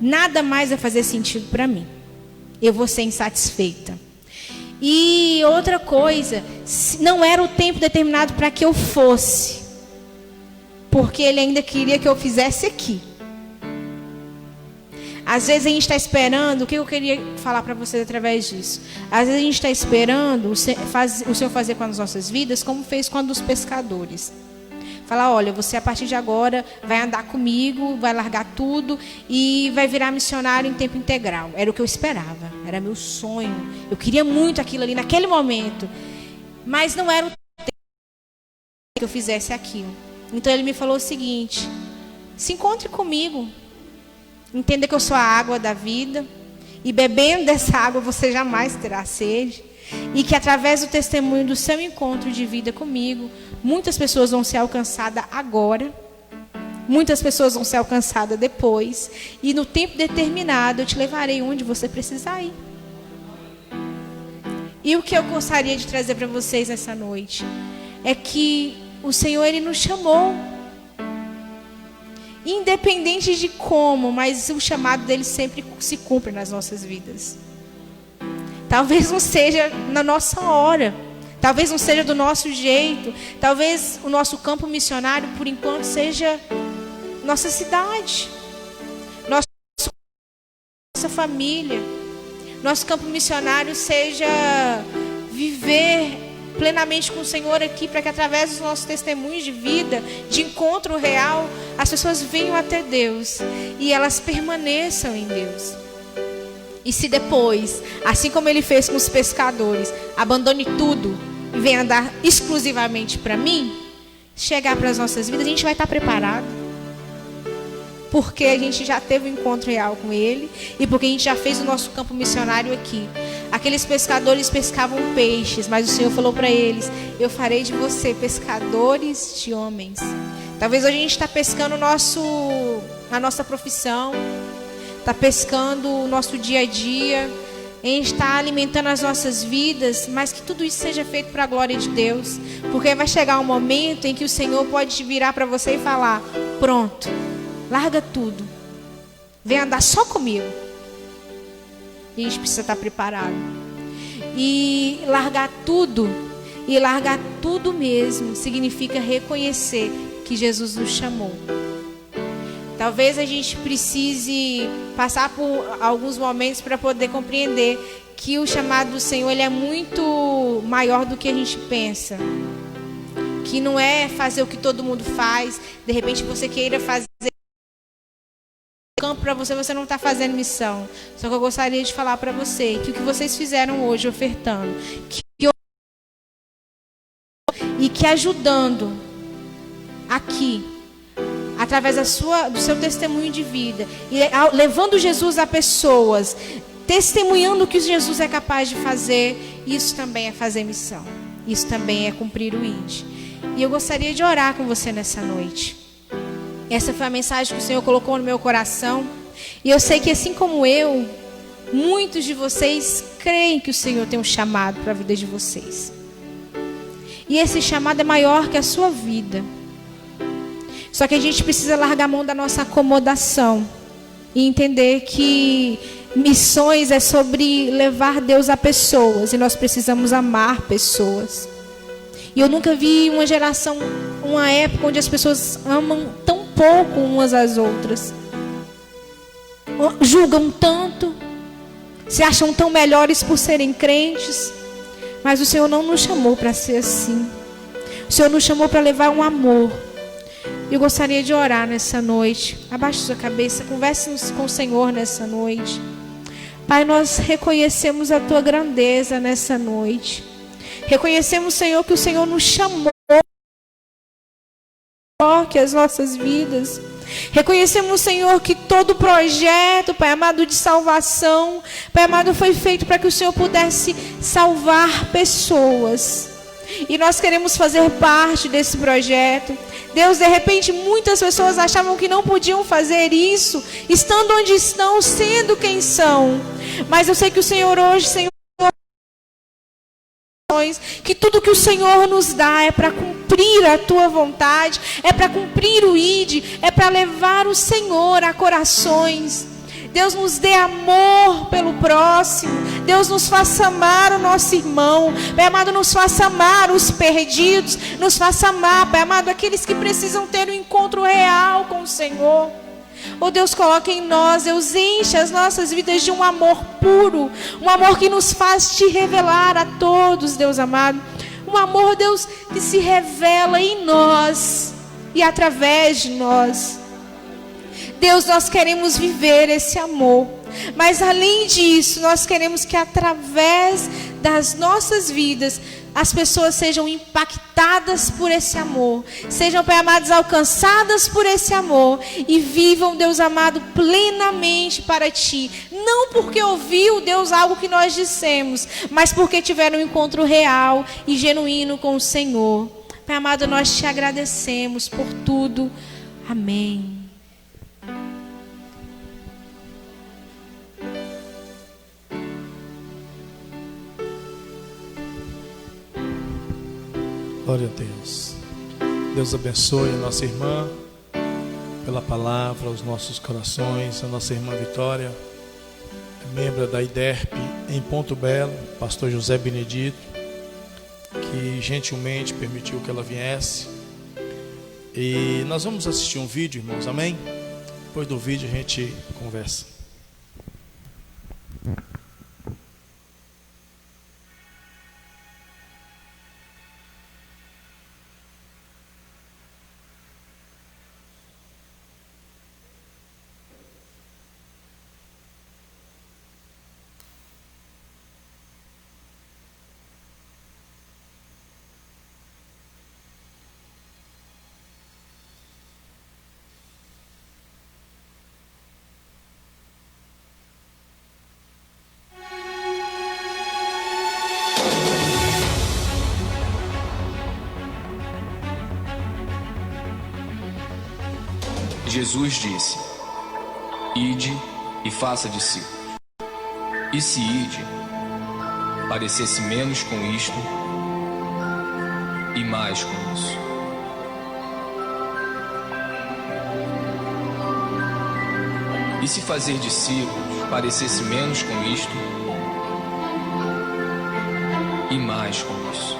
Speaker 3: nada mais vai fazer sentido para mim. Eu vou ser insatisfeita. E outra coisa, não era o tempo determinado para que eu fosse, porque ele ainda queria que eu fizesse aqui. Às vezes a gente está esperando, o que eu queria falar para vocês através disso? Às vezes a gente está esperando o Senhor fazer com as nossas vidas, como fez com a dos pescadores. Falar, olha, você a partir de agora vai andar comigo, vai largar tudo e vai virar missionário em tempo integral. Era o que eu esperava, era meu sonho. Eu queria muito aquilo ali naquele momento, mas não era o tempo que eu fizesse aquilo. Então ele me falou o seguinte: se encontre comigo. Entenda que eu sou a água da vida, e bebendo dessa água você jamais terá sede, e que através do testemunho do seu encontro de vida comigo, muitas pessoas vão ser alcançadas agora, muitas pessoas vão ser alcançadas depois, e no tempo determinado eu te levarei onde você precisar ir. E o que eu gostaria de trazer para vocês nessa noite é que o Senhor, Ele nos chamou, independente de como, mas o chamado dele sempre se cumpre nas nossas vidas. Talvez não seja na nossa hora, talvez não seja do nosso jeito, talvez o nosso campo missionário, por enquanto, seja nossa cidade, nossa família. Nosso campo missionário seja viver plenamente com o Senhor aqui, para que através dos nossos testemunhos de vida, de encontro real, as pessoas venham até Deus e elas permaneçam em Deus. E se depois, assim como Ele fez com os pescadores, abandone tudo e venha andar exclusivamente para mim, chegar para as nossas vidas, a gente vai estar preparado, porque a gente já teve um encontro real com Ele e porque a gente já fez o nosso campo missionário aqui. Aqueles pescadores pescavam peixes, mas o Senhor falou para eles: eu farei de você pescadores de homens. Talvez hoje a gente está pescando a nossa profissão, está pescando o nosso dia a dia, a gente está alimentando as nossas vidas, mas que tudo isso seja feito para a glória de Deus, porque vai chegar um momento em que o Senhor pode virar para você e falar: pronto, larga tudo, vem andar só comigo. E a gente precisa estar preparado. E largar tudo mesmo, significa reconhecer que Jesus nos chamou. Talvez a gente precise passar por alguns momentos para poder compreender que o chamado do Senhor, ele é muito maior do que a gente pensa. Que não é fazer o que todo mundo faz. De repente você queira fazer campo para você, você não está fazendo missão. Só que eu gostaria de falar para você que o que vocês fizeram hoje ofertando, e que ajudando aqui, através do seu testemunho de vida, e levando Jesus a pessoas, testemunhando o que Jesus é capaz de fazer, isso também é fazer missão. Isso também é cumprir o ID. E eu gostaria de orar com você nessa noite. Essa foi a mensagem que o Senhor colocou no meu coração. E eu sei que, assim como eu, muitos de vocês creem que o Senhor tem um chamado para a vida de vocês. E esse chamado é maior que a sua vida. Só que a gente precisa largar a mão da nossa acomodação e entender que missões é sobre levar Deus a pessoas. E nós precisamos amar pessoas. E eu nunca vi uma geração, uma época onde as pessoas amam tão pouco umas às outras, julgam tanto, se acham tão melhores por serem crentes. Mas o Senhor não nos chamou para ser assim. O Senhor nos chamou para levar um amor. Eu gostaria de orar nessa noite. Abaixe sua cabeça, converse com o Senhor nessa noite. Pai, nós reconhecemos a Tua grandeza nessa noite. Reconhecemos, Senhor, que o Senhor nos chamou que as nossas vidas. Reconhecemos, Senhor, que todo projeto, Pai amado, de salvação, Pai amado, foi feito para que o Senhor pudesse salvar pessoas. e nós queremos fazer parte desse projeto. Deus, de repente muitas pessoas achavam que não podiam fazer isso, estando onde estão, sendo quem são. Mas eu sei que o Senhor hoje, Senhor, que tudo que o Senhor nos dá é para cumprir a tua vontade, é para cumprir o ID, é para levar o Senhor a corações. Deus, nos dê amor pelo próximo. Deus, nos faça amar o nosso irmão. Pai amado, nos faça amar os perdidos. Nos faça amar, Pai amado, aqueles que precisam ter um encontro real com o Senhor. Oh Deus, coloque em nós, Deus, enche as nossas vidas de um amor puro. Um amor que nos faz te revelar a todos, Deus amado. Um amor, Deus, que se revela em nós e através de nós. Deus, nós queremos viver esse amor. Mas além disso, nós queremos que através das nossas vidas, as pessoas sejam impactadas por esse amor. Sejam, Pai amado, alcançadas por esse amor. E vivam, Deus amado, plenamente para Ti. Não porque ouviu, Deus, algo que nós dissemos, mas porque tiveram um encontro real e genuíno com o Senhor. Pai amado, nós Te agradecemos por tudo. Amém.
Speaker 4: Glória a Deus. Deus abençoe a nossa irmã pela palavra, aos nossos corações. A nossa irmã Vitória é membro da IDERP em Ponto Belo, pastor José Benedito, que gentilmente permitiu que ela viesse. E nós vamos assistir um vídeo, irmãos, amém? Depois do vídeo a gente conversa.
Speaker 5: Jesus disse: Ide e faça discípulos. E se ide parecesse menos com isto e mais com isso? E se fazer discípulos parecesse menos com isto e mais com isso?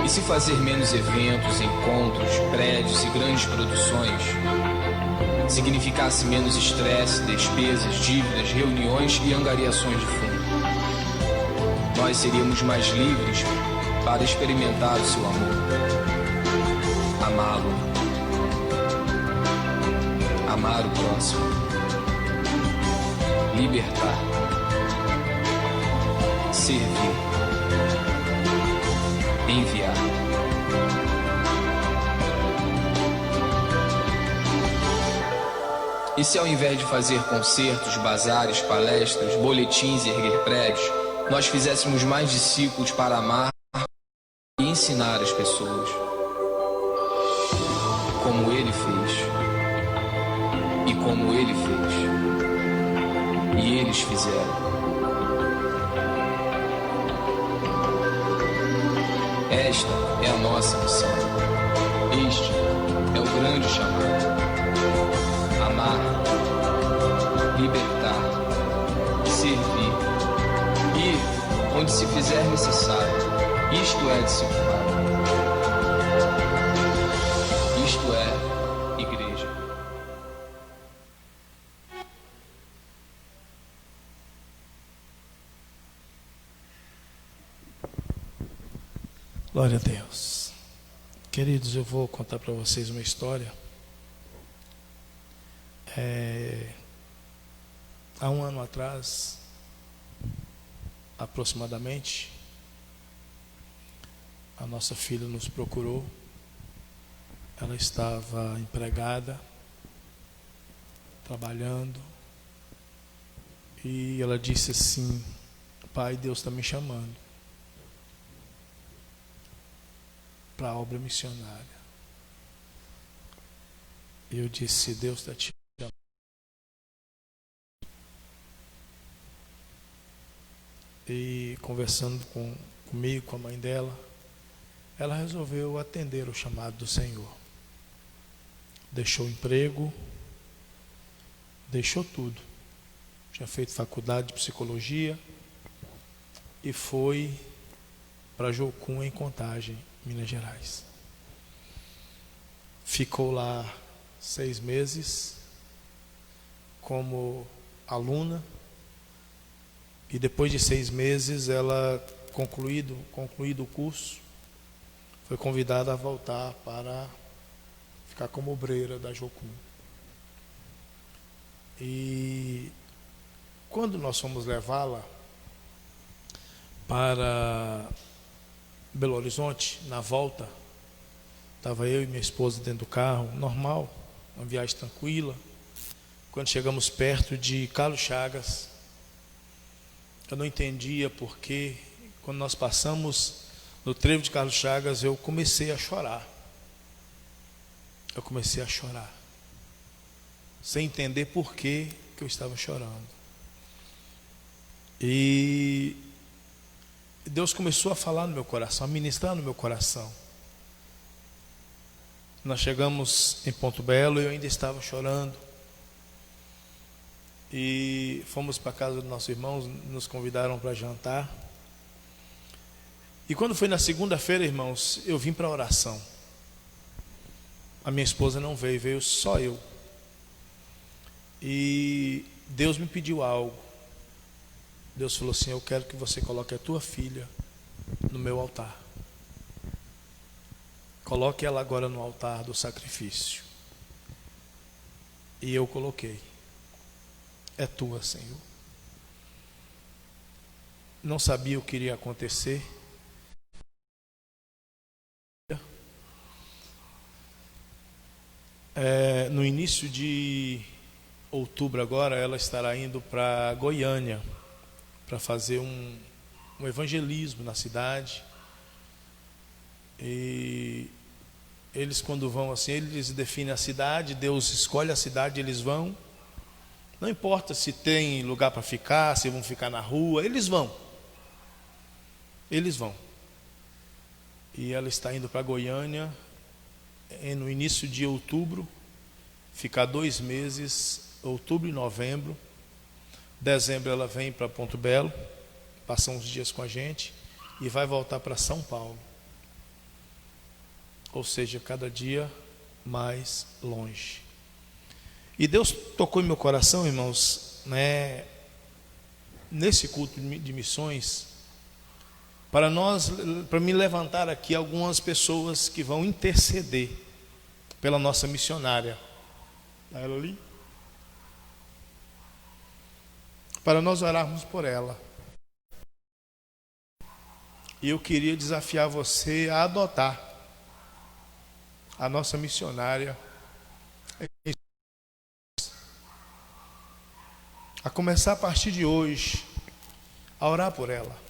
Speaker 5: E se fazer menos eventos, encontros, prédios e grandes produções significasse menos estresse, despesas, dívidas, reuniões e angariações de fundo? Nós seríamos mais livres para experimentar o seu amor, amá-lo, amar o próximo, libertar, servir, enviar. E se ao invés de fazer concertos, bazares, palestras, boletins e erguer prédios, nós fizéssemos mais discípulos para amar e ensinar as pessoas, como Ele fez, e como Ele fez, e eles fizeram. Esta é a nossa missão. Este é o grande chamado. Amar, libertar, servir, ir onde se fizer necessário. Isto é discipulado. Isto é igreja.
Speaker 4: Glória a Deus. Queridos, eu vou contar para vocês uma história. Há um ano atrás, aproximadamente, a nossa filha nos procurou. Ela estava empregada, trabalhando, E ela disse assim: pai, Deus está me chamando para a obra missionária. E eu disse: Deus está te chamando. E conversando comigo, com a mãe dela, ela resolveu atender o chamado do Senhor. Deixou o emprego, deixou tudo. Tinha feito faculdade de psicologia e foi para Jocum, em Contagem, Minas Gerais. Ficou lá 6 meses como aluna, e depois de 6 meses ela, concluído o curso, foi convidada a voltar para ficar como obreira da Jocum. E quando nós fomos levá-la para Belo Horizonte, na volta, estava eu e minha esposa dentro do carro, normal, uma viagem tranquila. Quando chegamos perto de Carlos Chagas, eu não entendia porque, quando nós passamos no trevo de Carlos Chagas, eu comecei a chorar. Sem entender por que eu estava chorando. E Deus começou a falar no meu coração, a ministrar no meu coração. Nós chegamos em Ponto Belo e eu ainda estava chorando. E fomos para a casa dos nossos irmãos, nos convidaram para jantar. E quando foi na segunda-feira, irmãos, eu vim para a oração. A minha esposa não veio, veio só eu. E Deus me pediu algo. Deus falou assim: eu quero que você coloque a tua filha no meu altar. Coloque ela agora no altar do sacrifício. E eu coloquei. É tua, Senhor. Não sabia o que iria acontecer. No início de outubro agora, ela estará indo para Goiânia para fazer um evangelismo na cidade. E eles, quando vão assim, eles definem a cidade, Deus escolhe a cidade, eles vão. Não importa se tem lugar para ficar, se vão ficar na rua, eles vão. E ela está indo para Goiânia no início de outubro, ficar 2 meses, outubro e novembro. Dezembro ela vem para Ponto Belo, passa uns dias com a gente e vai voltar para São Paulo. Ou seja, cada dia mais longe. E Deus tocou em meu coração, irmãos, nesse culto de missões, para me levantar aqui algumas pessoas que vão interceder pela nossa missionária. Ela ali. Para nós orarmos por ela. E eu queria desafiar você a adotar a nossa missionária, a começar a partir de hoje a orar por ela.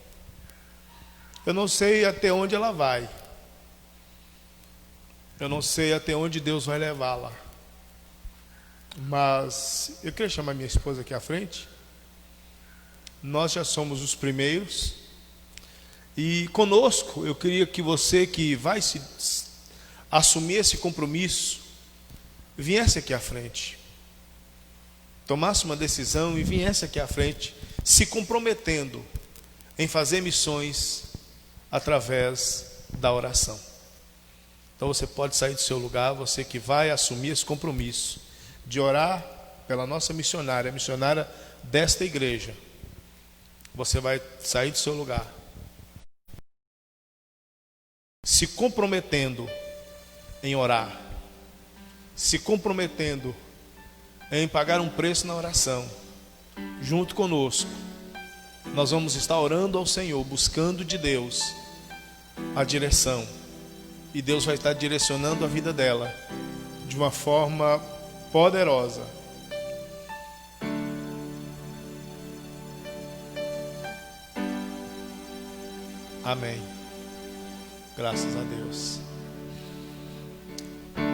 Speaker 4: Eu não sei até onde ela vai, eu não sei até onde Deus vai levá-la, mas eu queria chamar minha esposa aqui à frente. Nós já somos os primeiros, e conosco eu queria que você que vai assumir esse compromisso viesse aqui à frente, tomasse uma decisão e viesse aqui à frente, se comprometendo em fazer missões através da oração. Então você pode sair do seu lugar, você que vai assumir esse compromisso de orar pela nossa missionária, a missionária desta igreja. Você vai sair do seu lugar, se comprometendo em orar, se comprometendo em pagar um preço na oração. Junto conosco, nós vamos estar orando ao Senhor, buscando de Deus a direção, e Deus vai estar direcionando a vida dela de uma forma poderosa. Amém. Graças a Deus.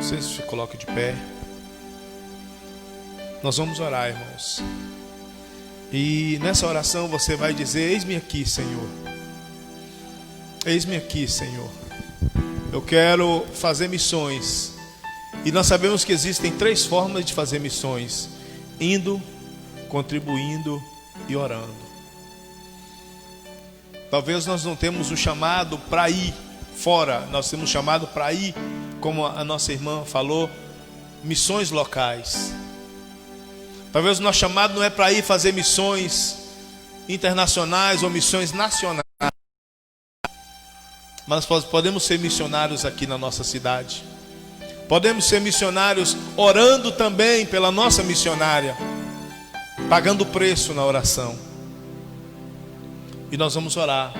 Speaker 4: Vocês se coloquem de pé. Nós vamos orar, irmãos. E nessa oração você vai dizer: eis-me aqui, Senhor. Eis-me aqui, Senhor. Eu quero fazer missões. E nós sabemos que existem 3 formas de fazer missões: indo, contribuindo e orando. Talvez nós não temos o chamado para ir fora. Nós temos chamado para ir, como a nossa irmã falou, missões locais. Talvez o nosso chamado não é para ir fazer missões internacionais ou missões nacionais. Mas podemos ser missionários aqui na nossa cidade. Podemos ser missionários orando também pela nossa missionária, pagando preço na oração. E nós vamos orar.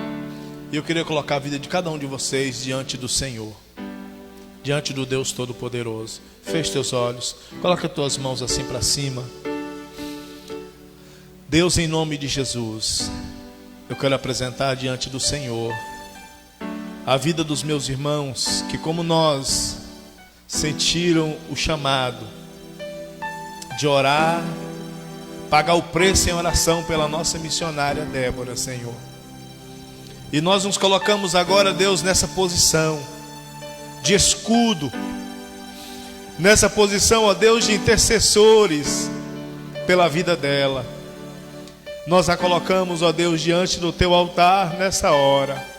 Speaker 4: E eu queria colocar a vida de cada um de vocês diante do Senhor, diante do Deus Todo-Poderoso. Feche teus olhos, coloca as tuas mãos assim para cima. Deus, em nome de Jesus, eu quero apresentar diante do Senhor a vida dos meus irmãos que, como nós, sentiram o chamado de orar, pagar o preço em oração pela nossa missionária Débora, Senhor. E nós nos colocamos agora, Deus, nessa posição de escudo, nessa posição, ó Deus, de intercessores pela vida dela. Nós a colocamos, ó Deus, diante do teu altar nessa hora.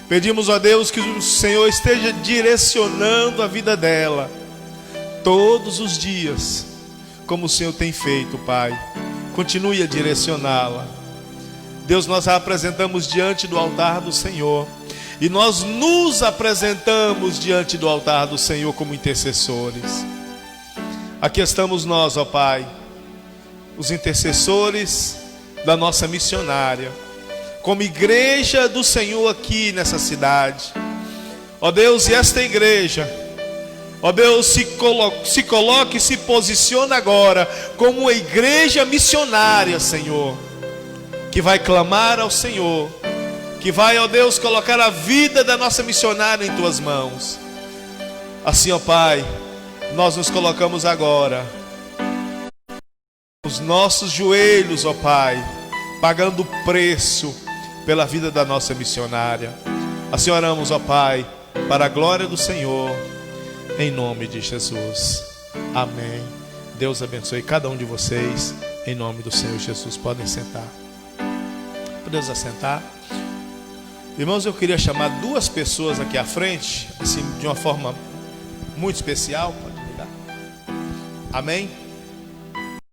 Speaker 4: Pedimos, ó Deus, que o Senhor esteja direcionando a vida dela todos os dias, como o Senhor tem feito, Pai. Continue a direcioná-la. Deus, nós a apresentamos diante do altar do Senhor. E nós nos apresentamos diante do altar do Senhor como intercessores. Aqui estamos nós, ó Pai, os intercessores da nossa missionária, como igreja do Senhor aqui nessa cidade. Ó Deus, e esta igreja, ó Deus, se coloque e se posiciona agora como uma igreja missionária, Senhor, que vai clamar ao Senhor, que vai, ó Deus, colocar a vida da nossa missionária em tuas mãos. Assim, ó Pai, nós nos colocamos agora, os nossos joelhos, ó Pai, pagando o preço pela vida da nossa missionária. Assim oramos, ó Pai, para a glória do Senhor, em nome de Jesus. Amém. Deus abençoe cada um de vocês, em nome do Senhor Jesus. Podem sentar. Podemos assentar. Irmãos, eu queria chamar 2 pessoas aqui à frente, assim, de uma forma muito especial. Pode me dar. Amém.